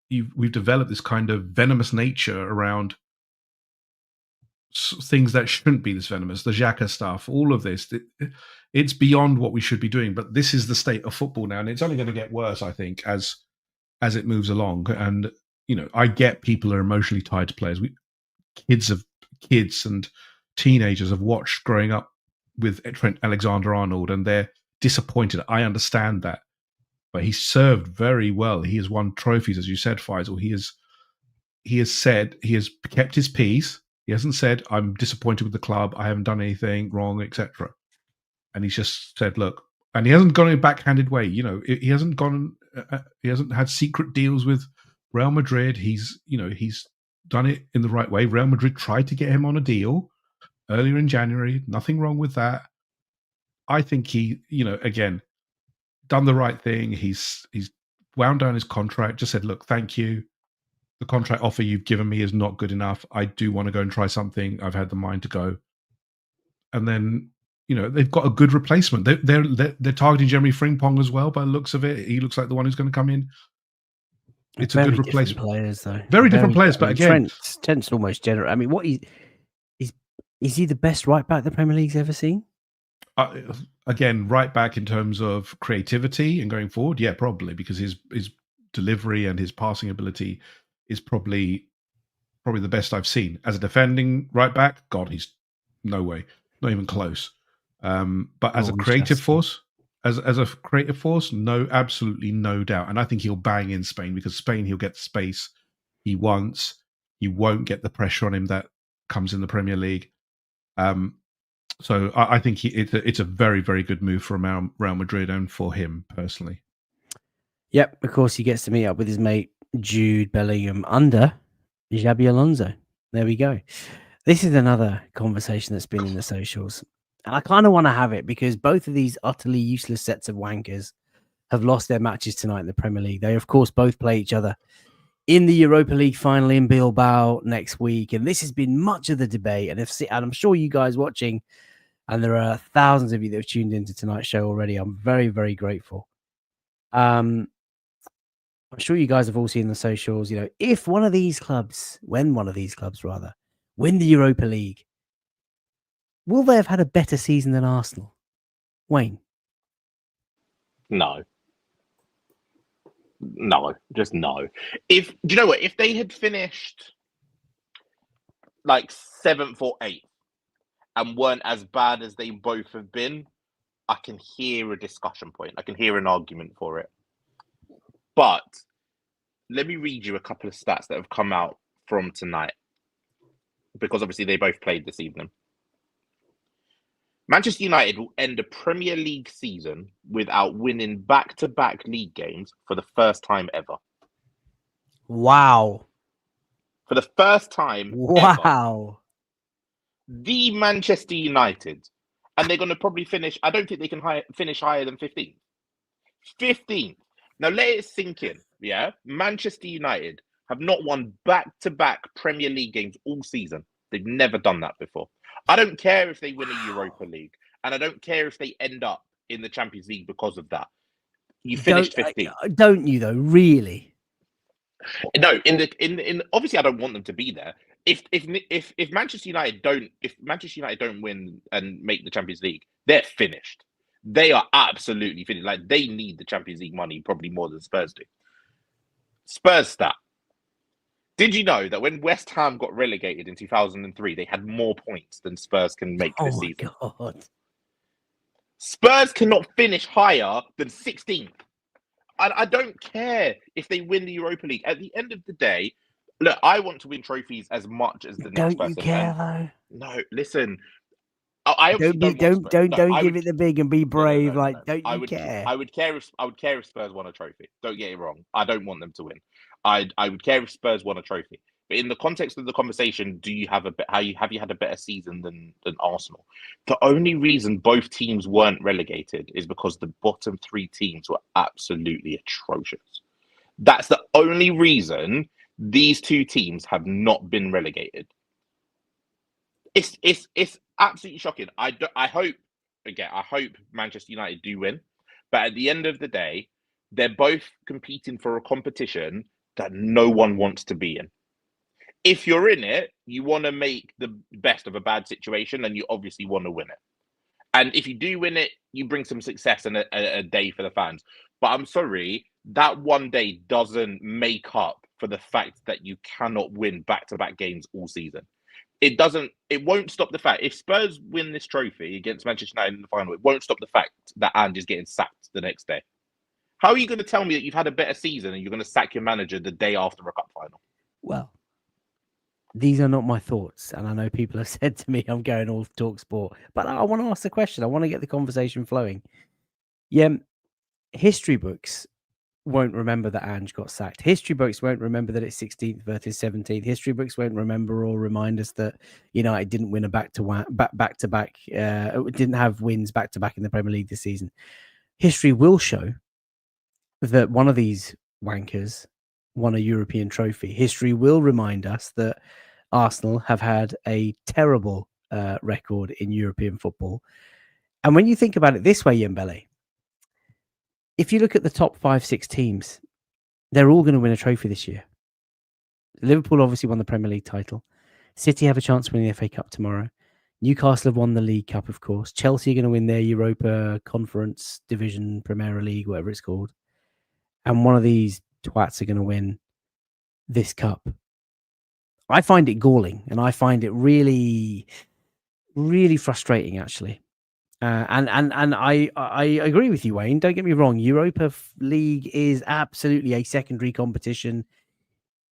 Speaker 4: we've developed this kind of venomous nature around things that shouldn't be this venomous. The Xhaka stuff, all of this, it's beyond what we should be doing. But this is the state of football now, and it's only going to get worse, I think, as it moves along. And I get people are emotionally tied to players. Kids and teenagers have watched growing up with Trent Alexander-Arnold, and they're disappointed. I understand that, but he's served very well. He has won trophies, as you said, Faisal. He has kept his peace. He hasn't said, "I'm disappointed with the club. I haven't done anything wrong," etc. And he's just said, "Look," and he hasn't gone in a backhanded way. He hasn't gone. He hasn't had secret deals with Real Madrid. He's done it in the right way. Real Madrid tried to get him on a deal earlier in January. Nothing wrong with that. I think he, again, done the right thing. He's wound down his contract. Just said, "Look, thank you. The contract offer you've given me is not good enough. I do want to go and try something. I've had the mind to go." And then, they've got a good replacement. They're targeting Jeremy Frimpong as well, by the looks of it. He looks like the one who's going to come in. It's a good replacement.
Speaker 1: Players, though.
Speaker 4: Very different players, but again,
Speaker 1: Trent's almost general. I mean, is he the best right back the Premier League's ever seen?
Speaker 4: Again, right back in terms of creativity and going forward, yeah, probably, because his delivery and his passing ability is probably the best I've seen. As a defending right back, God, he's no way, not even close. But as a creative force, as a creative force, no, absolutely no doubt. And I think he'll bang in Spain, because Spain, he'll get the space he wants. He won't get the pressure on him that comes in the Premier League. So I think it's a very, very good move for Real Madrid and for him personally.
Speaker 1: Yep, of course, he gets to meet up with his mate Jude Bellingham under Xabi Alonso. There we go. This is another conversation that's been in the socials. And I kind of want to have it, because both of these utterly useless sets of wankers have lost their matches tonight in the Premier League. They, of course, both play each other in the Europa League final in Bilbao next week. And this has been much of the debate. And I'm sure you guys watching, and there are thousands of you that have tuned into tonight's show already. I'm very, very grateful. I'm sure you guys have all seen the socials. When one of these clubs win the Europa League, will they have had a better season than Arsenal? Wayne?
Speaker 3: No, just no. Do you know what? If they had finished like 7th or 8th and weren't as bad as they both have been, I can hear a discussion point. I can hear an argument for it. But let me read you a couple of stats that have come out from tonight, because obviously they both played this evening. Manchester United will end a Premier League season without winning back-to-back league games for the first time ever.
Speaker 1: Wow.
Speaker 3: For the first time
Speaker 1: ever.
Speaker 3: The Manchester United. And they're going to probably finish, I don't think they can finish higher than 15th. 15th. Now let it sink in, yeah? Manchester United have not won back-to-back Premier League games all season. They've never done that before. I don't care if they win a Europa League, and I don't care if they end up in the Champions League because of that. You finished 15th.
Speaker 1: Don't you though? Really?
Speaker 3: No. In obviously, I don't want them to be there. If Manchester United don't win and make the Champions League, they're finished. They are absolutely finished. Like, they need the Champions League money probably more than Spurs do. Spurs stat. Did you know that when West Ham got relegated in 2003, they had more points than Spurs can make
Speaker 1: Oh
Speaker 3: this
Speaker 1: my
Speaker 3: season?
Speaker 1: God.
Speaker 3: Spurs cannot finish higher than 16th. I don't care if they win the Europa League. At the end of the day, look, I want to win trophies as much as the next
Speaker 1: Don't you
Speaker 3: person.
Speaker 1: care
Speaker 3: And
Speaker 1: though?
Speaker 3: no, listen, I obviously don't want Spurs. No,
Speaker 1: Don't
Speaker 3: I
Speaker 1: give
Speaker 3: would,
Speaker 1: it the big and be brave.
Speaker 3: no.
Speaker 1: Like, don't you care?
Speaker 3: I would care if Spurs won a trophy. Don't get it wrong. I don't want them to win. I would care if Spurs won a trophy. But in the context of the conversation, do you have have you had a better season than Arsenal? The only reason both teams weren't relegated is because the bottom three teams were absolutely atrocious. That's the only reason these two teams have not been relegated. It's absolutely shocking. I hope Manchester United do win, but at the end of the day, they're both competing for a competition that no one wants to be in. If you're in it, you want to make the best of a bad situation, and you obviously want to win it. And if you do win it, you bring some success and a day for the fans. But I'm sorry, that one day doesn't make up for the fact that you cannot win back-to-back games all season. It won't stop the fact, if Spurs win this trophy against Manchester United in the final, it won't stop the fact that Andy's getting sacked the next day. How are you going to tell me that you've had a better season and you're going to sack your manager the day after a cup final?
Speaker 1: Well, these are not my thoughts, and I know people have said to me I'm going all talk sport, but I want to ask the question. I want to get the conversation flowing. Yeah, history books won't remember that Ange got sacked. History books won't remember that it's 16th versus 17th. History books won't remember or remind us that United didn't win a back to back, didn't have wins back to back in the Premier League this season. History will show that one of these wankers won a European trophy. History will remind us that Arsenal have had a terrible record in European football. And when you think about it this way, Yembele, if you look at the top 5-6 teams, they're all going to win a trophy this year. Liverpool obviously won the Premier League title. City have a chance to win the FA Cup tomorrow. Newcastle have won the League Cup, of course. Chelsea are going to win their Europa Conference Division, Premier League, whatever it's called. And one of these twats are going to win this cup. I find it galling, and I find it really, really frustrating, actually. And I agree with you, Wayne. Don't get me wrong. Europa League is absolutely a secondary competition.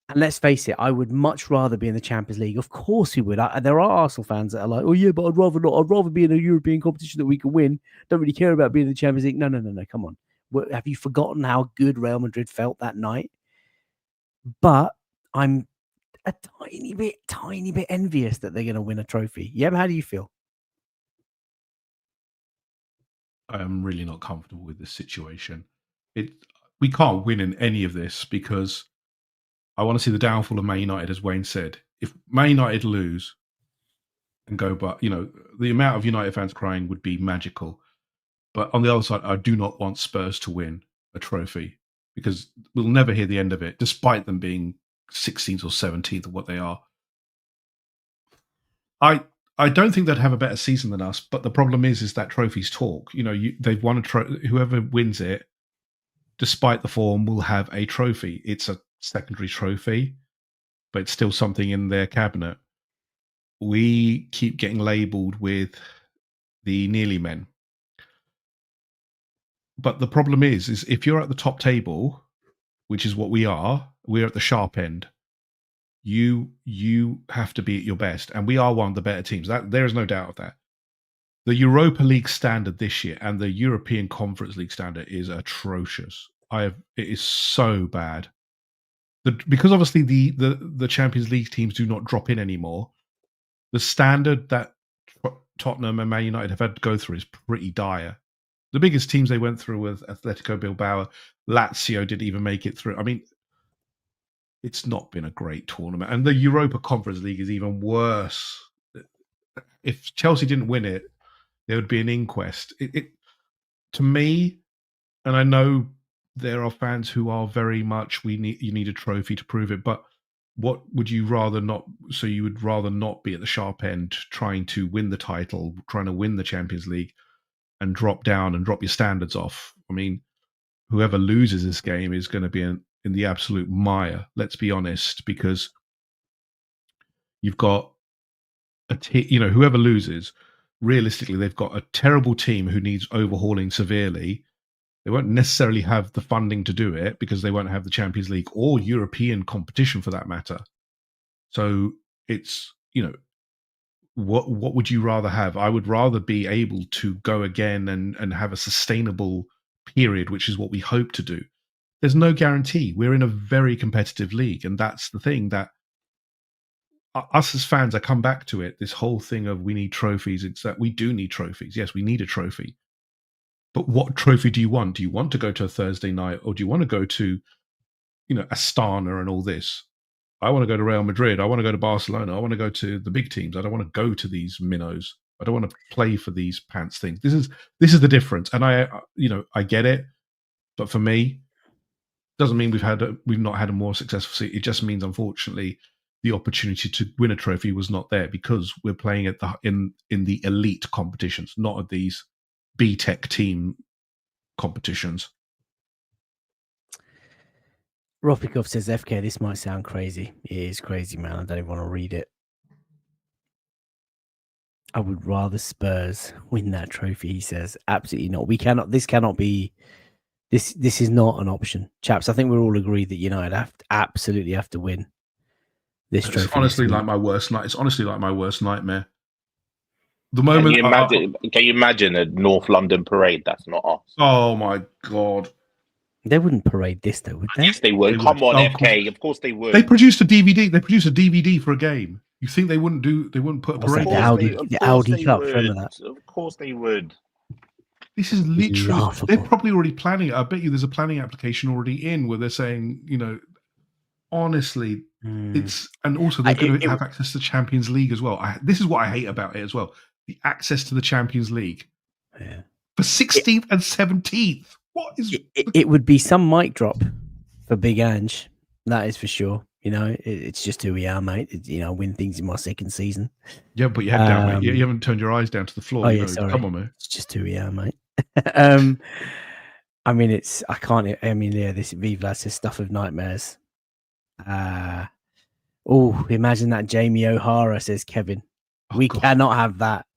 Speaker 1: And let's face it, I would much rather be in the Champions League. Of course we would. There are Arsenal fans that are like, oh yeah, but I'd rather not. I'd rather be in a European competition that we can win. Don't really care about being in the Champions League. No. Come on. Have you forgotten how good Real Madrid felt that night? But I'm a tiny bit envious that they're going to win a trophy. Yeah, how do you feel?
Speaker 4: I am really not comfortable with this situation. We can't win in any of this because I want to see the downfall of Man United, as Wayne said. If Man United lose and go, but the amount of United fans crying would be magical. But on the other side, I do not want Spurs to win a trophy because we'll never hear the end of it, despite them being 16th or 17th of what they are. I don't think they'd have a better season than us, but the problem is that trophies talk. They've won a trophy. Whoever wins it, despite the form, will have a trophy. It's a secondary trophy, but it's still something in their cabinet. We keep getting labelled with the nearly men. But the problem is if you're at the top table, which is what we're at the sharp end. You have to be at your best, and we are one of the better teams. There is no doubt of that. The Europa League standard this year and the European Conference League standard is atrocious. It is so bad. Because obviously the Champions League teams do not drop in anymore. The standard that Tottenham and Man United have had to go through is pretty dire. The biggest teams they went through with Atletico Bilbao, Lazio didn't even make it through. I mean, it's not been a great tournament. And the Europa Conference League is even worse. If Chelsea didn't win it, there would be an inquest. To me, and I know there are fans who are very much, you need a trophy to prove it, but what would you rather not? So you would rather not be at the sharp end trying to win the title, trying to win the Champions League and drop down and drop your standards off. I mean, whoever loses this game is going to be in the absolute mire, let's be honest, because You've got whoever loses, realistically, they've got a terrible team who needs overhauling severely. They won't necessarily have the funding to do it because they won't have the Champions League or European competition for that matter. So it's, what would you rather have? I would rather be able to go again and have a sustainable period, which is what we hope to do. There's no guarantee. We're in a very competitive league, and that's the thing that us as fans, I come back to it, this whole thing of we need trophies. It's that we do need trophies. Yes, we need a trophy. But what trophy do you want? Do you want to go to a Thursday night, or do you want to go to, Astana and all this? I want to go to Real Madrid. I want to go to Barcelona. I want to go to the big teams. I don't want to go to these minnows. I don't want to play for these pants things. This is the difference. And I get it. But for me, doesn't mean we've not had a more successful season. It just means, unfortunately, the opportunity to win a trophy was not there because we're playing at in the elite competitions, not at these B-Tech team competitions.
Speaker 1: Ropikov says, FK, this might sound crazy. It is crazy, man. I don't even want to read it. I would rather Spurs win that trophy, he says. Absolutely not. This cannot be, this is not an option. Chaps, I think we're all agreed that United absolutely have to win this trophy.
Speaker 4: It's honestly like my worst night. It's honestly like my worst nightmare. The moment
Speaker 3: can you imagine a North London parade? That's not us.
Speaker 4: Oh my God.
Speaker 1: They wouldn't parade this, though, would they?
Speaker 3: Yes, they would. Come on, FK. Of course they would.
Speaker 4: They produced a DVD. They produced a DVD for a game. You think they wouldn't put a parade?
Speaker 1: The Audi Cup, remember that?
Speaker 3: Of course they would.
Speaker 4: This is literally. They're probably already planning it. I bet you there's a planning application already in where they're saying, honestly, it's, and also they're going to have access to Champions League as well. This is what I hate about it as well: the access to the Champions League for 16th and 17th. What is
Speaker 1: it would be some mic drop for Big Ange, that is for sure. It's just who we are, mate. Win things in my second season.
Speaker 4: Yeah, but you down, mate. You haven't turned your eyes down to the floor.
Speaker 1: Oh, yeah, sorry.
Speaker 4: Come on, man.
Speaker 1: It's just who we are, mate. I mean, this Vivlas says stuff of nightmares. Imagine that Jamie O'Hara, says Kevin. We cannot have that.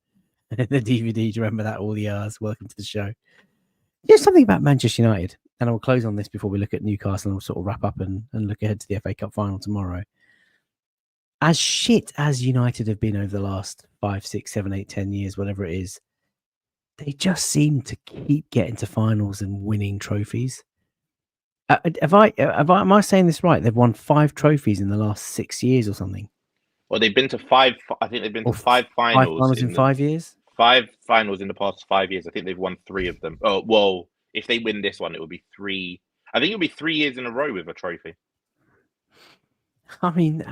Speaker 1: The DVD, do you remember that? All the R's. Welcome to the show. There's something about Manchester United, and I will close on this before we look at Newcastle and we'll sort of wrap up and look ahead to the FA Cup final tomorrow. As shit as United have been over the last 5, 6, 7, 8, 10 years, whatever it is, they just seem to keep getting to finals and winning trophies. Am I saying this right? They've won 5 trophies in the last 6 years or something.
Speaker 3: Well, they've been to 5. I think they've been to 5 finals.
Speaker 1: 5 finals in 5 years.
Speaker 3: 5 finals in the past 5 years. I think they've won 3 of them. Oh well, if they win this one, it would be 3. I think it'll be 3 years in a row with a trophy.
Speaker 1: I mean,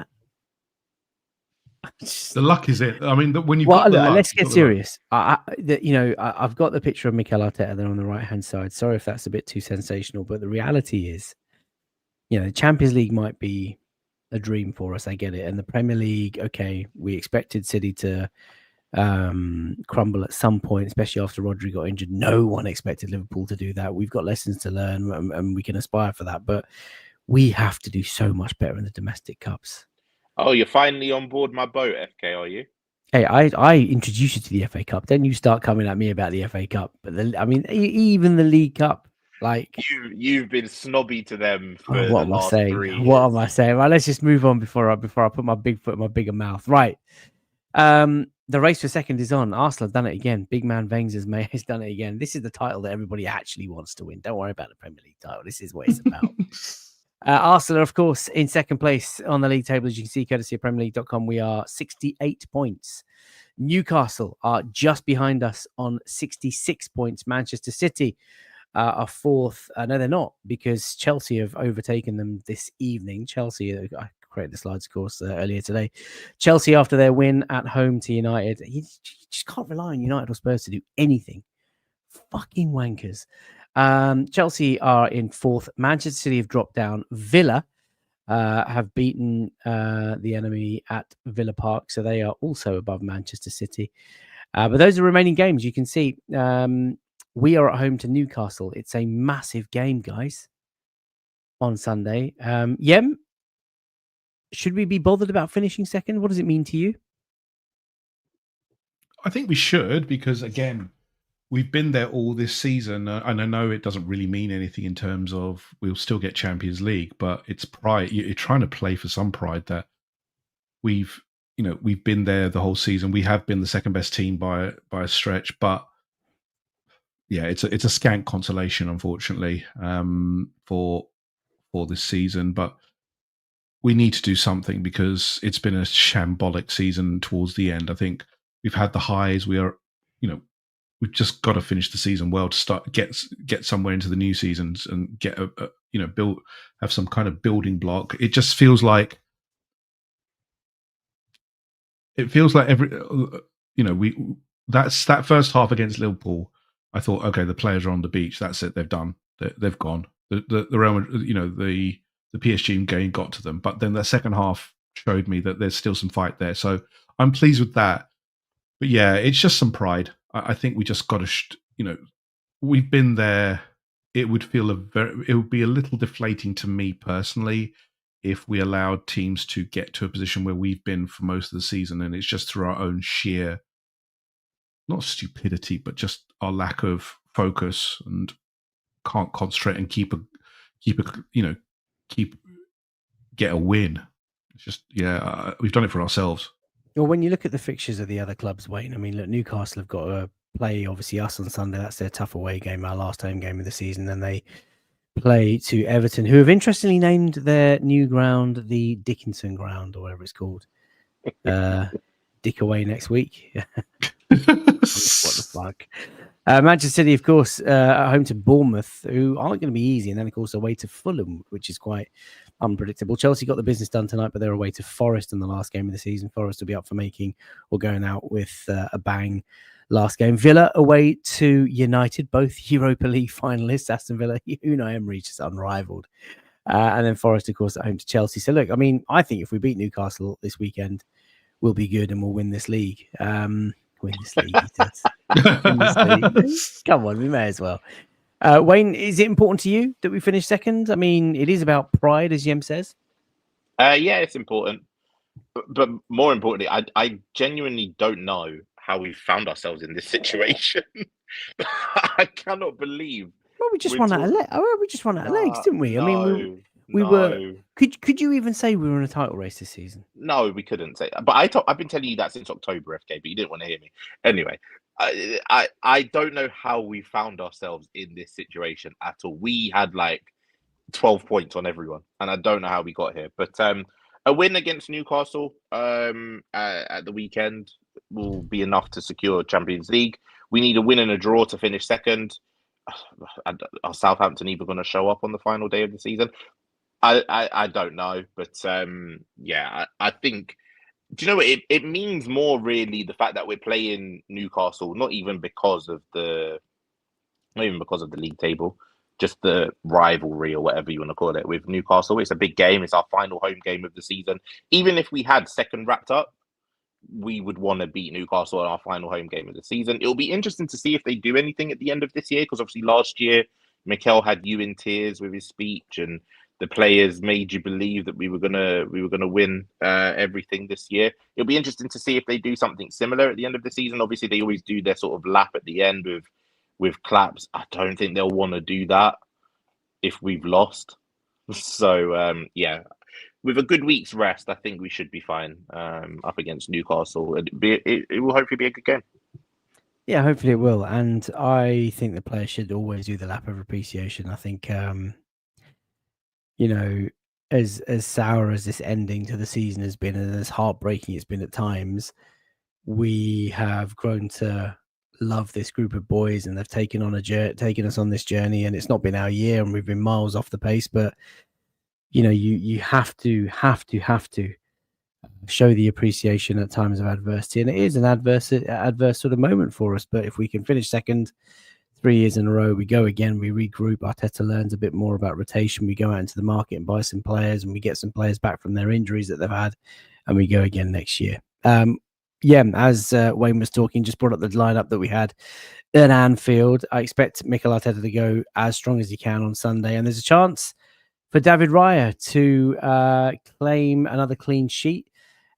Speaker 4: the luck is it. I mean, when you
Speaker 1: let's get serious. I've got the picture of Mikel Arteta there on the right hand side. Sorry if that's a bit too sensational, but the reality is, the Champions League might be a dream for us. I get it, and the Premier League. Okay, we expected City to crumble at some point, especially after Rodri got injured. No one expected Liverpool to do that. We've got lessons to learn, and we can aspire for that. But we have to do so much better in the domestic cups.
Speaker 3: Oh, you're finally on board my boat, FK, are you?
Speaker 1: Hey, I introduced you to the FA Cup. Then you start coming at me about the FA Cup. But even the League Cup, like
Speaker 3: you've been snobby to them for
Speaker 1: what am I saying? 3 years. What am I saying? Right, let's just move on before I put my big foot in my bigger mouth. Right. The race for second is on. Arsenal have done it again. Big man Wenger has done it again. This is the title that everybody actually wants to win. Don't worry about the Premier League title. This is what it's about. Arsenal, of course, in second place on the league table, as you can see, courtesy of PremierLeague.com. We are 68 points. Newcastle are just behind us on 66 points. Manchester City are fourth. No, they're not, because Chelsea have overtaken them this evening. Chelsea, I created the slides, of course, earlier today. Chelsea, after their win at home to United, you just can't rely on United or Spurs to do anything. Fucking wankers. Chelsea are in fourth. Manchester City have dropped down. Villa have beaten the enemy at Villa Park, so they are also above Manchester City. But those are remaining games. You can see we are at home to Newcastle. It's a massive game, guys, on Sunday. Yem, should we be bothered about finishing second? What does it mean to you?
Speaker 4: I think we should, because again, we've been there all this season, and I know it doesn't really mean anything in terms of we'll still get Champions League, but it's pride. You're trying to play for some pride that we've been there the whole season. We have been the second best team by a stretch, but yeah, it's a scant consolation, unfortunately, for this season. But we need to do something, because it's been a shambolic season towards the end. I think we've had the highs. We've just got to finish the season well to start get somewhere into the new seasons and get have some kind of building block. It just feels like that first half against Liverpool. I thought, okay, the players are on the beach. That's it. They've done. They've gone. The Real Madrid, the PSG game got to them. But then the second half showed me that there's still some fight there. So I'm pleased with that. But yeah, it's just some pride. I think we just got to, we've been there. It would be a little deflating to me personally if we allowed teams to get to a position where we've been for most of the season, and it's just through our own sheer, not stupidity, but just our lack of focus and can't concentrate and get a win. It's just, we've done it for ourselves.
Speaker 1: Well, when you look at the fixtures of the other clubs, Wayne, I mean, look, Newcastle have got to play, obviously, us on Sunday. That's their tough away game, our last home game of the season. Then they play to Everton, who have interestingly named their new ground the Dickinson ground, or whatever it's called. Dick away next week. What the fuck? Manchester City, of course, at home to Bournemouth, who aren't going to be easy. And then, of course, away to Fulham, which is quite unpredictable. Chelsea got the business done tonight, but they're away to Forest in the last game of the season. Forest will be up for making or going out with a bang last game. Villa away to United, both Europa League finalists. Aston Villa, Unai Emery just unrivaled. And then Forest, of course, at home to Chelsea. So, look, I mean, I think if we beat Newcastle this weekend, we'll be good and we'll win this league. Win this league. Win this league. Come on, we may as well. Wayne, is it important to you that we finish second? I mean, it is about pride, as Jem says.
Speaker 3: Yeah, it's important. But more importantly, I genuinely don't know how we found ourselves in this situation. I cannot believe.
Speaker 1: Well, we just ran out of legs, didn't we? I mean, we were. Could you even say we were in a title race this season?
Speaker 3: No, we couldn't say. But I've been telling you that since October, FK. But you didn't want to hear me. Anyway, I don't know how we found ourselves in this situation at all. We had like 12 points on everyone, and I don't know how we got here. But a win against Newcastle at the weekend will be enough to secure Champions League. We need a win and a draw to finish second. Are Southampton even going to show up on the final day of the season? I don't know, but I think. Do you know what? It means more really the fact that we're playing Newcastle, not even because of the league table, just the rivalry or whatever you want to call it with Newcastle. It's a big game. It's our final home game of the season. Even if we had second wrapped up, we would want to beat Newcastle on our final home game of the season. It'll be interesting to see if they do anything at the end of this year, because obviously last year Mikel had you in tears with his speech, and the players made you believe that we were gonna win everything this year. It'll be interesting to see if they do something similar at the end of the season. Obviously, they always do their sort of lap at the end with claps. I don't think they'll want to do that if we've lost. So with a good week's rest, I think we should be fine up against Newcastle. It will hopefully be a good game.
Speaker 1: Yeah, hopefully it will. And I think the players should always do the lap of appreciation. I think. As sour as this ending to the season has been, and as heartbreaking it's been at times, we have grown to love this group of boys, and they've taken us on this journey. And it's not been our year, and we've been miles off the pace. But you have to show the appreciation at times of adversity, and it is an adverse sort of moment for us. But if we can finish second 3 years in a row, we go again, we regroup. Arteta learns a bit more about rotation. We go out into the market and buy some players, and we get some players back from their injuries that they've had, and we go again next year. As Wayne was talking, just brought up the lineup that we had at Anfield. I expect Mikel Arteta to go as strong as he can on Sunday, and there's a chance for David Raya to claim another clean sheet.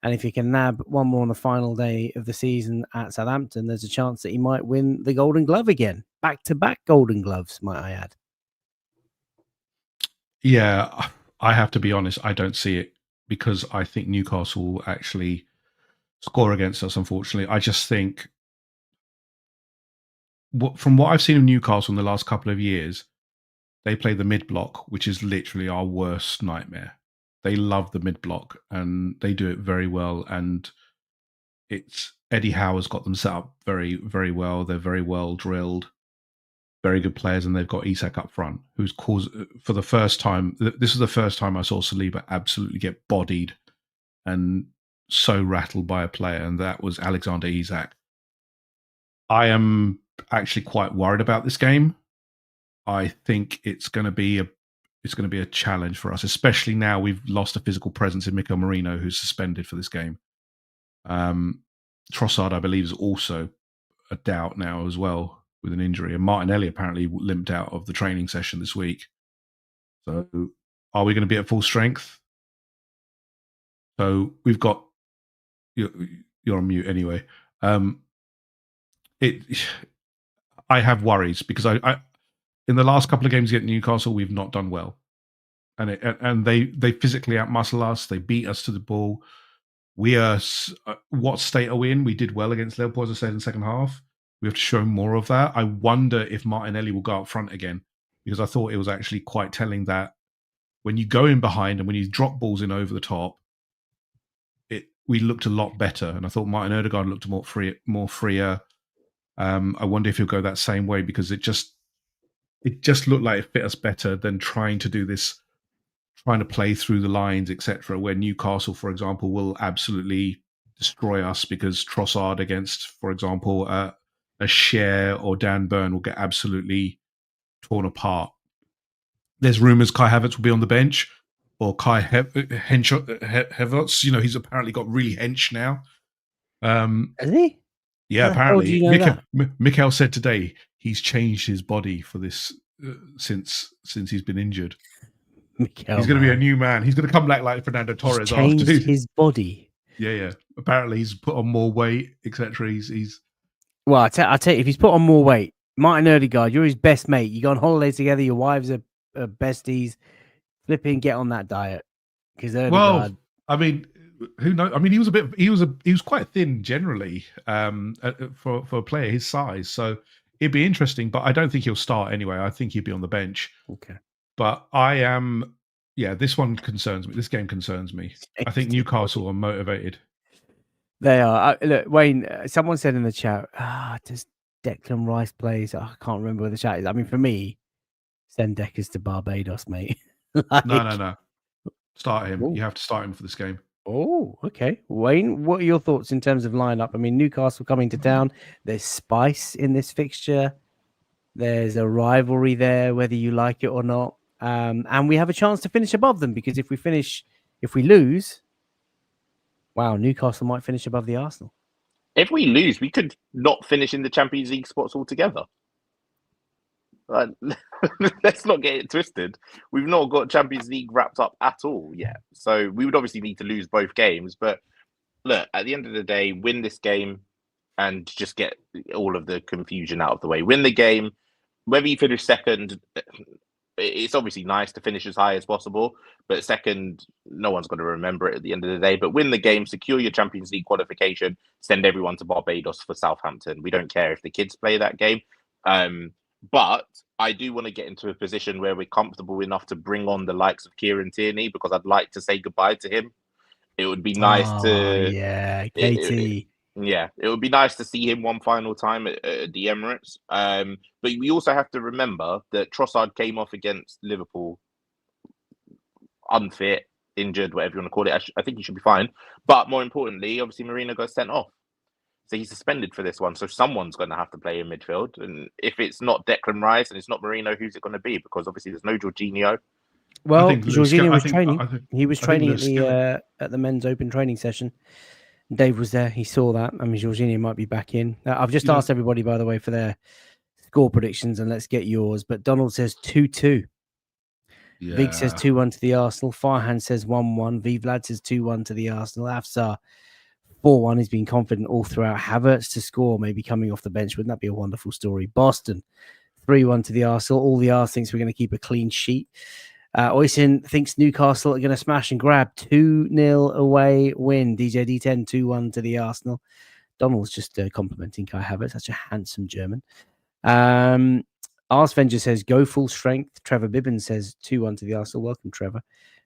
Speaker 1: And if he can nab one more on the final day of the season at Southampton, there's a chance that he might win the Golden Glove again. Back-to-back Golden Gloves, might I add.
Speaker 4: Yeah, I have to be honest. I don't see it because I think Newcastle will actually score against us, unfortunately. I just think, from what I've seen of Newcastle in the last couple of years, they play the mid-block, which is literally our worst nightmare. They love the mid-block, and they do it very well. And it's Eddie Howe has got them set up very, very well. They're very well drilled, very good players, and they've got Isak up front, who's caused for the first time. This is the first time I saw Saliba absolutely get bodied and so rattled by a player, and that was Alexander Isak. I am actually quite worried about this game. I think it's going to be a challenge for us, especially now we've lost a physical presence in Mikel Merino, who's suspended for this game. Trossard, I believe, is also a doubt now as well with an injury, and Martinelli apparently limped out of the training session this week. So, are we going to be at full strength? So we've got you're on mute anyway. I have worries because I in the last couple of games against Newcastle, we've not done well, and they physically outmuscle us. They beat us to the ball. We are what state are we in? We did well against Liverpool, as I said, in the second half. We have to show more of that. I wonder if Martinelli will go up front again, because I thought it was actually quite telling that when you go in behind and when you drop balls in over the top, we looked a lot better. And I thought Martin Odegaard looked more freer. I wonder if he'll go that same way, because it just looked like it fit us better than trying to do this, trying to play through the lines, etc. Where Newcastle, for example, will absolutely destroy us because Trossard against, for example, a Cher or Dan Burn will get absolutely torn apart. There's rumours Kai Havertz will be on the bench, or Kai Havertz. You know, he's apparently got really hench now.
Speaker 1: Is he?
Speaker 4: Yeah,
Speaker 1: How apparently.
Speaker 4: Do you know Mikel said today he's changed his body for this since he's been injured.
Speaker 1: Mikel,
Speaker 4: he's going to be a new man. He's going to come back like Fernando Torres.
Speaker 1: He's changed
Speaker 4: after
Speaker 1: his body.
Speaker 4: Yeah. Apparently, he's put on more weight, etc. He's.
Speaker 1: Well, I tell you, if he's put on more weight, Martin Odegaard, you're his best mate. You go on holiday together. Your wives are besties. Flipping, get on that diet, because Odegaard.
Speaker 4: Well, I mean, who knows? I mean, he was quite thin generally for a player his size. So it'd be interesting, but I don't think he'll start anyway. I think he'd be on the bench.
Speaker 1: Okay.
Speaker 4: But this one concerns me. This game concerns me. I think Newcastle are motivated.
Speaker 1: They are. Look, Wayne, someone said in the chat, does Declan Rice plays? I can't remember where the chat is. I mean, for me, send Deckers to Barbados, mate.
Speaker 4: No. Start him.
Speaker 1: Ooh.
Speaker 4: You have to start him for this game.
Speaker 1: Oh, okay. Wayne, what are your thoughts in terms of lineup? I mean, Newcastle coming to town. There's spice in this fixture. There's a rivalry there, whether you like it or not. And we have a chance to finish above them, because if we lose, wow, Newcastle might finish above the Arsenal.
Speaker 3: If we lose, we could not finish in the Champions League spots altogether. Let's not get it twisted. We've not got Champions League wrapped up at all yet. So we would obviously need to lose both games. But look, at the end of the day, win this game and just get all of the confusion out of the way. Win the game. Whether you finish second, it's obviously nice to finish as high as possible. But second, no one's going to remember it at the end of the day. But win the game, secure your Champions League qualification, send everyone to Barbados for Southampton. We don't care if the kids play that game. But I do want to get into a position where we're comfortable enough to bring on the likes of Kieran Tierney, because I'd like to say goodbye to him. It would be nice to...
Speaker 1: Yeah, KT.
Speaker 3: It would be nice to see him one final time at the Emirates. But we also have to remember that Trossard came off against Liverpool unfit, injured, whatever you want to call it. I think he should be fine. But more importantly, obviously, Marino got sent off. So he's suspended for this one. So someone's going to have to play in midfield. And if it's not Declan Rice and it's not Marino, who's it going to be? Because obviously there's no Jorginho.
Speaker 1: Well, Jorginho was training. He was training
Speaker 4: at
Speaker 1: the men's open training session. Dave was there. He saw that. I mean, Jorginho might be back in. I've just asked everybody, by the way, for their score predictions, and let's get yours. But Donald says 2-2. Vig says 2-1 to the Arsenal. Farhan says 1-1. V Vlad says 2-1 to the Arsenal. Afsar 4-1. He's been confident all throughout. Havertz to score, maybe coming off the bench. Wouldn't that be a wonderful story? Boston 3-1 to the Arsenal. All the Ars thinks we're going to keep a clean sheet. Oisin thinks Newcastle are going to smash and grab. 2-0 away win. DJ D10 2-1 to the Arsenal. Donald's just complimenting Kai Havertz. Such a handsome German. Ars Venger says go full strength. Trevor Bibbins says 2-1 to the Arsenal. Welcome, Trevor.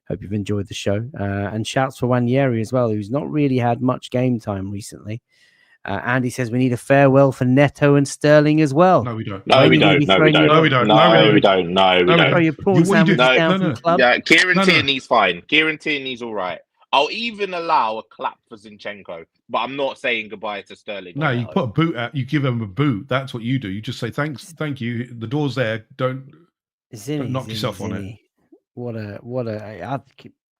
Speaker 1: Hope you've enjoyed the show. And shouts for Wanyeri as well, who's not really had much game time recently. Andy says we need a farewell for Neto and Sterling as well.
Speaker 4: No, we don't.
Speaker 3: No, we don't. No, we don't.
Speaker 4: No, we don't.
Speaker 3: No, we don't. No, we
Speaker 1: Throw
Speaker 3: don't.
Speaker 1: your prawn sandwiches down from the club.
Speaker 3: Yeah, Kieran
Speaker 4: No.
Speaker 3: Tierney's fine. Kieran Tierney's all right. I'll even allow a clap for Zinchenko, but I'm not saying goodbye to Sterling.
Speaker 4: No, you put a boot out. You give him a boot. That's what you do. You just say thanks, thank you. The door's there. Don't knock yourself on it.
Speaker 1: What a! I've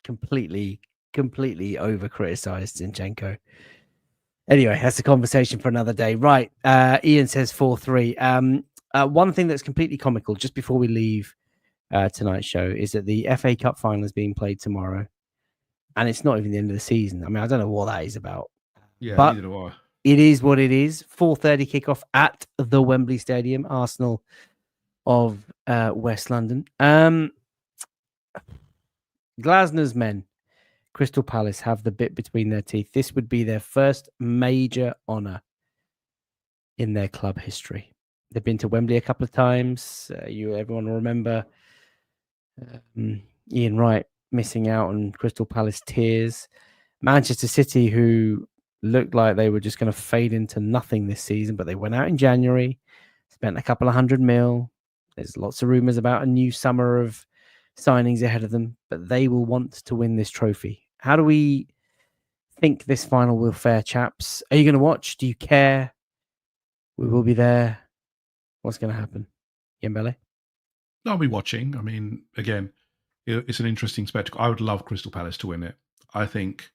Speaker 1: completely over criticized Zinchenko. Anyway, that's a conversation for another day. Right. Ian says 4-3. One thing that's completely comical just before we leave tonight's show is that the FA Cup final is being played tomorrow. And it's not even the end of the season. I mean, I don't know what that is about.
Speaker 4: Yeah,
Speaker 1: but
Speaker 4: neither do I.
Speaker 1: it is what it is. 4:30 kickoff at the Wembley Stadium, Arsenal of West London. Glasner's men, Crystal Palace, have the bit between their teeth. This would be their first major honour in their club history. They've been to Wembley a couple of times. Everyone will remember Ian Wright missing out on Crystal Palace tears. Manchester City, who looked like they were just going to fade into nothing this season, but they went out in January, spent a couple of $100 million. There's lots of rumours about a new summer of signings ahead of them, but they will want to win this trophy. How do we think this final will fare, chaps? Are you going to watch? Do you care? We will be there. What's going to happen? Yembele?
Speaker 4: I'll be watching. I mean, again, it's an interesting spectacle. I would love Crystal Palace to win it. I think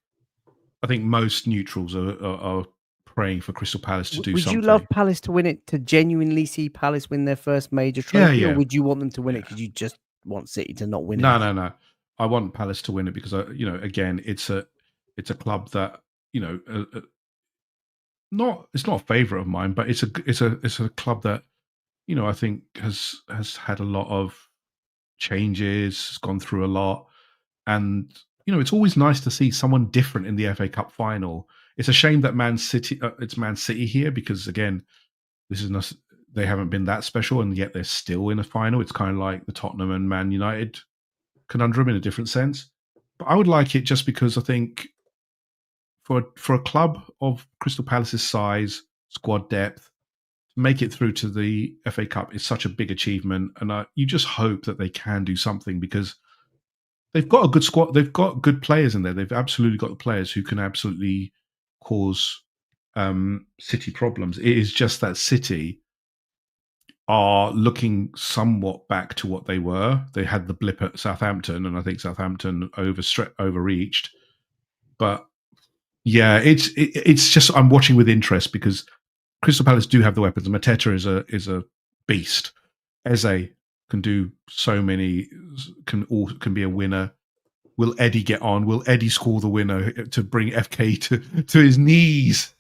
Speaker 4: most neutrals are praying for Crystal Palace to do something.
Speaker 1: Would you love Palace to win it, to genuinely see Palace win their first major trophy?
Speaker 4: Yeah.
Speaker 1: Or would you want them to win it because you just want City to not win it?
Speaker 4: No. I want Palace to win it because, again, it's a club that, it's not a favourite of mine, but it's a club that, I think has had a lot of changes, has gone through a lot, and it's always nice to see someone different in the FA Cup final. It's a shame that it's Man City here because again, they haven't been that special, and yet they're still in a final. It's kind of like the Tottenham and Man United conundrum in a different sense. But I would like it just because I think for a club of Crystal Palace's size, squad depth, to make it through to the FA Cup is such a big achievement, and you just hope that they can do something because they've got a good squad. They've got good players in there. They've absolutely got the players who can absolutely cause City problems. It is just that City are looking somewhat back to what they were. They had the blip at Southampton, and I think Southampton overreached. But yeah, it's just I'm watching with interest because Crystal Palace do have the weapons. Mateta is a beast. Eze can do so many. Can be a winner. Will Eddie get on? Will Eddie score the winner to bring FK to his knees?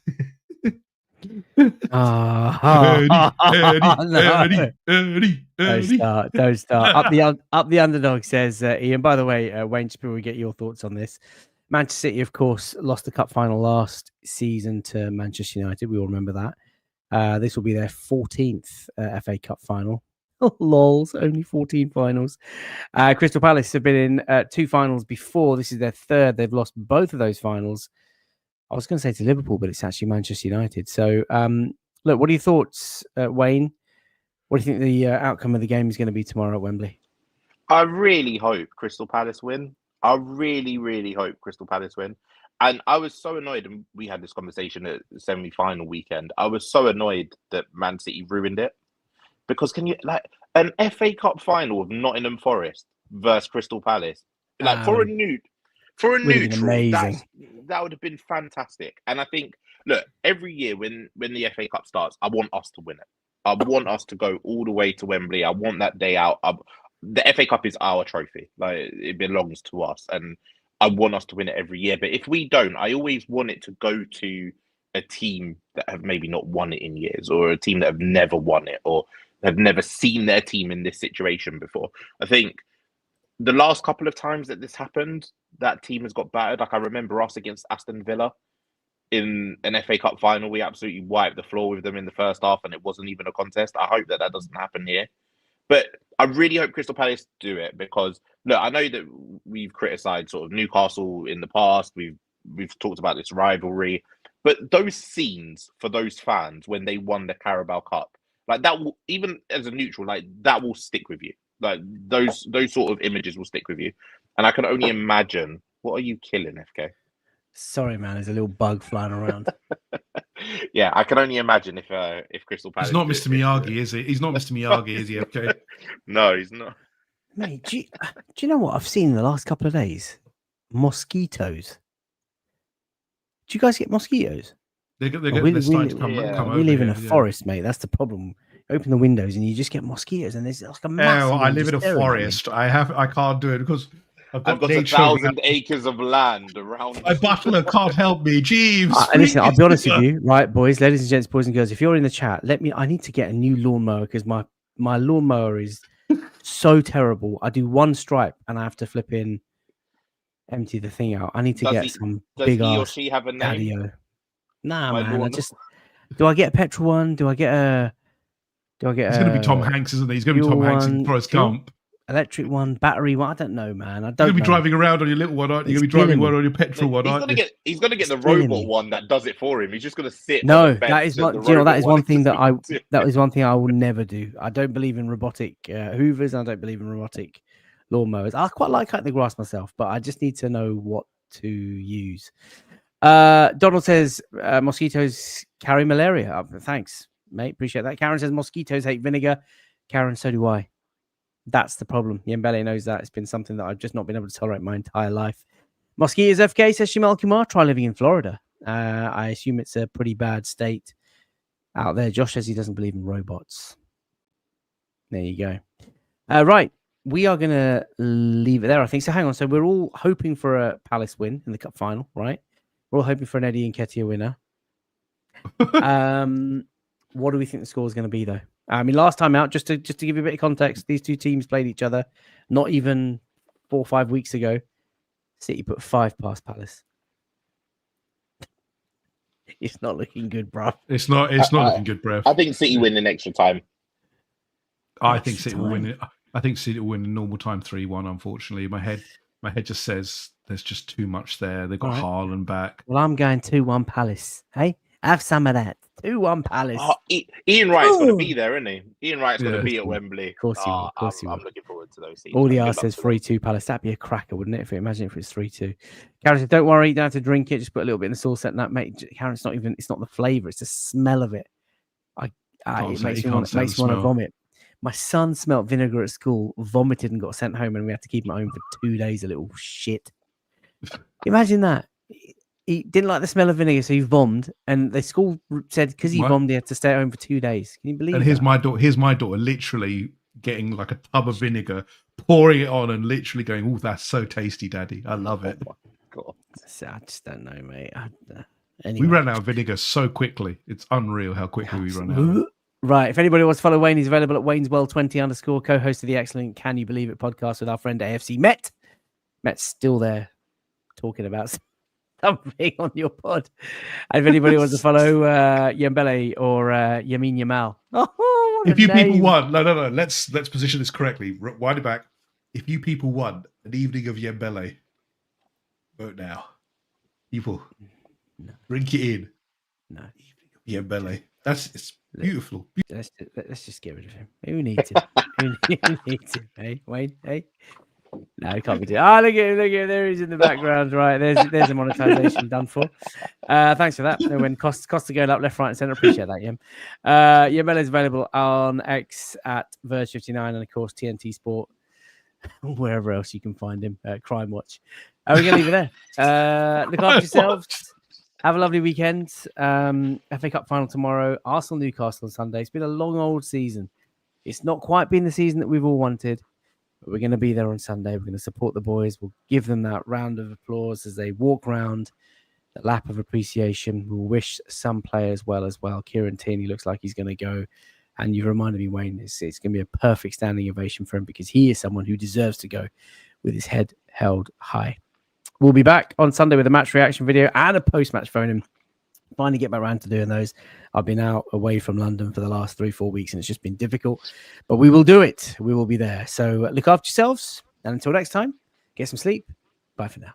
Speaker 1: Eddie.
Speaker 4: Eddie.
Speaker 1: Don't start. Up the underdog, says Ian. By the way, Wayne, just before we get your thoughts on this, Manchester City, of course, lost the cup final last season to Manchester United. We all remember that. This will be their 14th FA Cup final. Oh, lols, only 14 finals. Crystal Palace have been in 2 finals before. This is their 3rd. They've lost both of those finals. I was going to say to Liverpool, but it's actually Manchester United. So, look, what are your thoughts, Wayne? What do you think the outcome of the game is going to be tomorrow at Wembley?
Speaker 3: I really hope Crystal Palace win. I really, really hope Crystal Palace win. And I was so annoyed, and we had this conversation at the semi-final weekend. I was so annoyed that Man City ruined it. Because can you, like, an FA Cup final of Nottingham Forest versus Crystal Palace, like for a neutral, that would have been fantastic. And I think, look, every year when the FA Cup starts, I want us to win it. I want us to go all the way to Wembley. I want that day out. the FA Cup is our trophy. Like, it belongs to us, and I want us to win it every year. But if we don't, I always want it to go to a team that have maybe not won it in years, or a team that have never won it, or have never seen their team in this situation before. I think the last couple of times that this happened, that team has got battered. Like, I remember us against Aston Villa in an FA Cup final. We absolutely wiped the floor with them in the first half, and it wasn't even a contest. I hope that doesn't happen here. But I really hope Crystal Palace do it, because look, I know that we've criticised sort of Newcastle in the past. We've talked about this rivalry, but those scenes for those fans when they won the Carabao Cup, like, that will, even as a neutral, like, that will stick with you. Like, those sort of images will stick with you. And I can only imagine. What are you killing, FK?
Speaker 1: Sorry, man. There's a little bug flying around.
Speaker 3: Yeah, I can only imagine if Crystal Palace.
Speaker 4: He's not Mr. Miyagi, is he? He's not Mr. Miyagi, is he? Okay.
Speaker 3: No, he's not.
Speaker 1: Mate, do you know what I've seen in the last couple of days? Mosquitoes. Do you guys get mosquitoes?
Speaker 4: They're starting to come over.
Speaker 1: We live in a
Speaker 4: here,
Speaker 1: forest, mate. That's the problem. Open the windows and you just get mosquitoes, and there's like a massive.
Speaker 4: I live in a forest. I can't do it because I've got
Speaker 3: 1,000 acres of land around.
Speaker 4: My butler can't help me. Jeeves.
Speaker 1: Listen, I'll be honest with you, right, boys, ladies and gents, boys and girls. If you're in the chat, I need to get a new lawnmower, because my lawnmower is so terrible. I do one stripe and I have to flip in, empty the thing out. I need to get some big ass.
Speaker 3: Does he or she have a name?
Speaker 1: Daddy-o. Nah, man. Do I get a petrol one? Do I get a? It's
Speaker 4: going to be Tom Hanks, isn't it? He's going to be Tom Hanks in Forrest Gump.
Speaker 1: Electric one, battery one. I don't know, man.
Speaker 4: You're going to be driving around on your little one, aren't you? You're going to be driving one on your petrol one, aren't you?
Speaker 3: He's going to get the robot one that does it for him. He's just going to sit.
Speaker 1: No, that is what. Do you know, that is one thing that I will never do. I don't believe in robotic hoovers. I don't believe in robotic lawnmowers. I quite like cutting the grass myself, but I just need to know what to use. Donald says mosquitoes carry malaria. Thanks, mate. Appreciate that. Karen says mosquitoes hate vinegar. Karen, so do I. That's the problem. Yembele knows that. It's been something that I've just not been able to tolerate my entire life. Mosquitoes FK, says Shimal Kumar. Try living in Florida. I assume it's a pretty bad state out there. Josh says he doesn't believe in robots. There you go. Right. We are going to leave it there, I think. So hang on. So we're all hoping for a Palace win in the cup final, right? We're all hoping for an Eddie Nketiah winner. What do we think the score is going to be, though? I mean, last time out, just to give you a bit of context, these two teams played each other not even 4 or 5 weeks ago. City put 5 past Palace. It's not looking good, bruv.
Speaker 4: It's not looking good, bruv.
Speaker 3: I think City win in extra time.
Speaker 4: I think City will win it. I think City will win in normal time 3-1. Unfortunately, my head just says there's just too much there. They've got Haaland back.
Speaker 1: Well, I'm going 2-1 Palace. Hey, have some of that. 2-1 Palace.
Speaker 3: Oh, Ian Wright's going to be there, isn't he? Ian Wright's going to be at Wembley.
Speaker 1: Of course he will. Of course he will.
Speaker 3: I'm looking forward to those.
Speaker 1: All the R says 3-2 Palace. That'd be a cracker, wouldn't it? Imagine if it's 3-2. Karen says, don't worry, you don't have to drink it. Just put a little bit in the sauce and that, mate. Karen, it's not the flavour, it's the smell of it. It makes me want to vomit. My son smelt vinegar at school, vomited and got sent home, and we had to keep him at home for 2 days, a little shit. Imagine that. He didn't like the smell of vinegar, so he vommed, and the school said because he vomited, he had to stay at home for 2 days. Can you believe that?
Speaker 4: And here's my daughter literally getting like a tub of vinegar, pouring it on, and literally going, "Oh, that's so tasty, Daddy. I love it."
Speaker 3: Oh my God.
Speaker 1: I just don't know, mate. Anyway.
Speaker 4: We ran out of vinegar so quickly. It's unreal how quickly we run out.
Speaker 1: Right. If anybody wants to follow Wayne, he's available at Wayne'sWorld20_, co-host of the excellent Can You Believe It podcast with our friend AFC Met. Met's still there talking about something on your pod. And if anybody wants to follow Yembele or Yamin Yamal.
Speaker 4: If you people want, no. Let's position this correctly. Wind it back. If you people want an evening of Yembele, vote now. People, drink it in.
Speaker 1: No.
Speaker 4: Yembele. It's beautiful.
Speaker 1: Let's just get rid of him. Who needs him? Who needs him? Hey, Wayne. Hey. No, he can't be doing. Look at him. There he is in the background. Right, there's a monetization done for. Thanks for that. When costs are going up left, right, and centre, appreciate that, Yem. Yembele is available on X at Verge59 and of course TNT Sport, wherever else you can find him. Crime Watch. We're gonna leave it there. Look after yourselves. Have a lovely weekend. FA Cup final tomorrow. Arsenal Newcastle on Sunday. It's been a long old season. It's not quite been the season that we've all wanted. But we're going to be there on Sunday. We're going to support the boys. We'll give them that round of applause as they walk round, the lap of appreciation. We'll wish some players well as well. Kieran Tierney looks like he's going to go. And you reminded me, Wayne, it's going to be a perfect standing ovation for him because he is someone who deserves to go with his head held high. We'll be back on Sunday with a match reaction video and a post-match phone-in. Finally get back around to doing those. I've been out away from London for the last 3-4 weeks and it's just been difficult, but we will do it. We will be there. So look after yourselves. And until next time, get some sleep. Bye for now.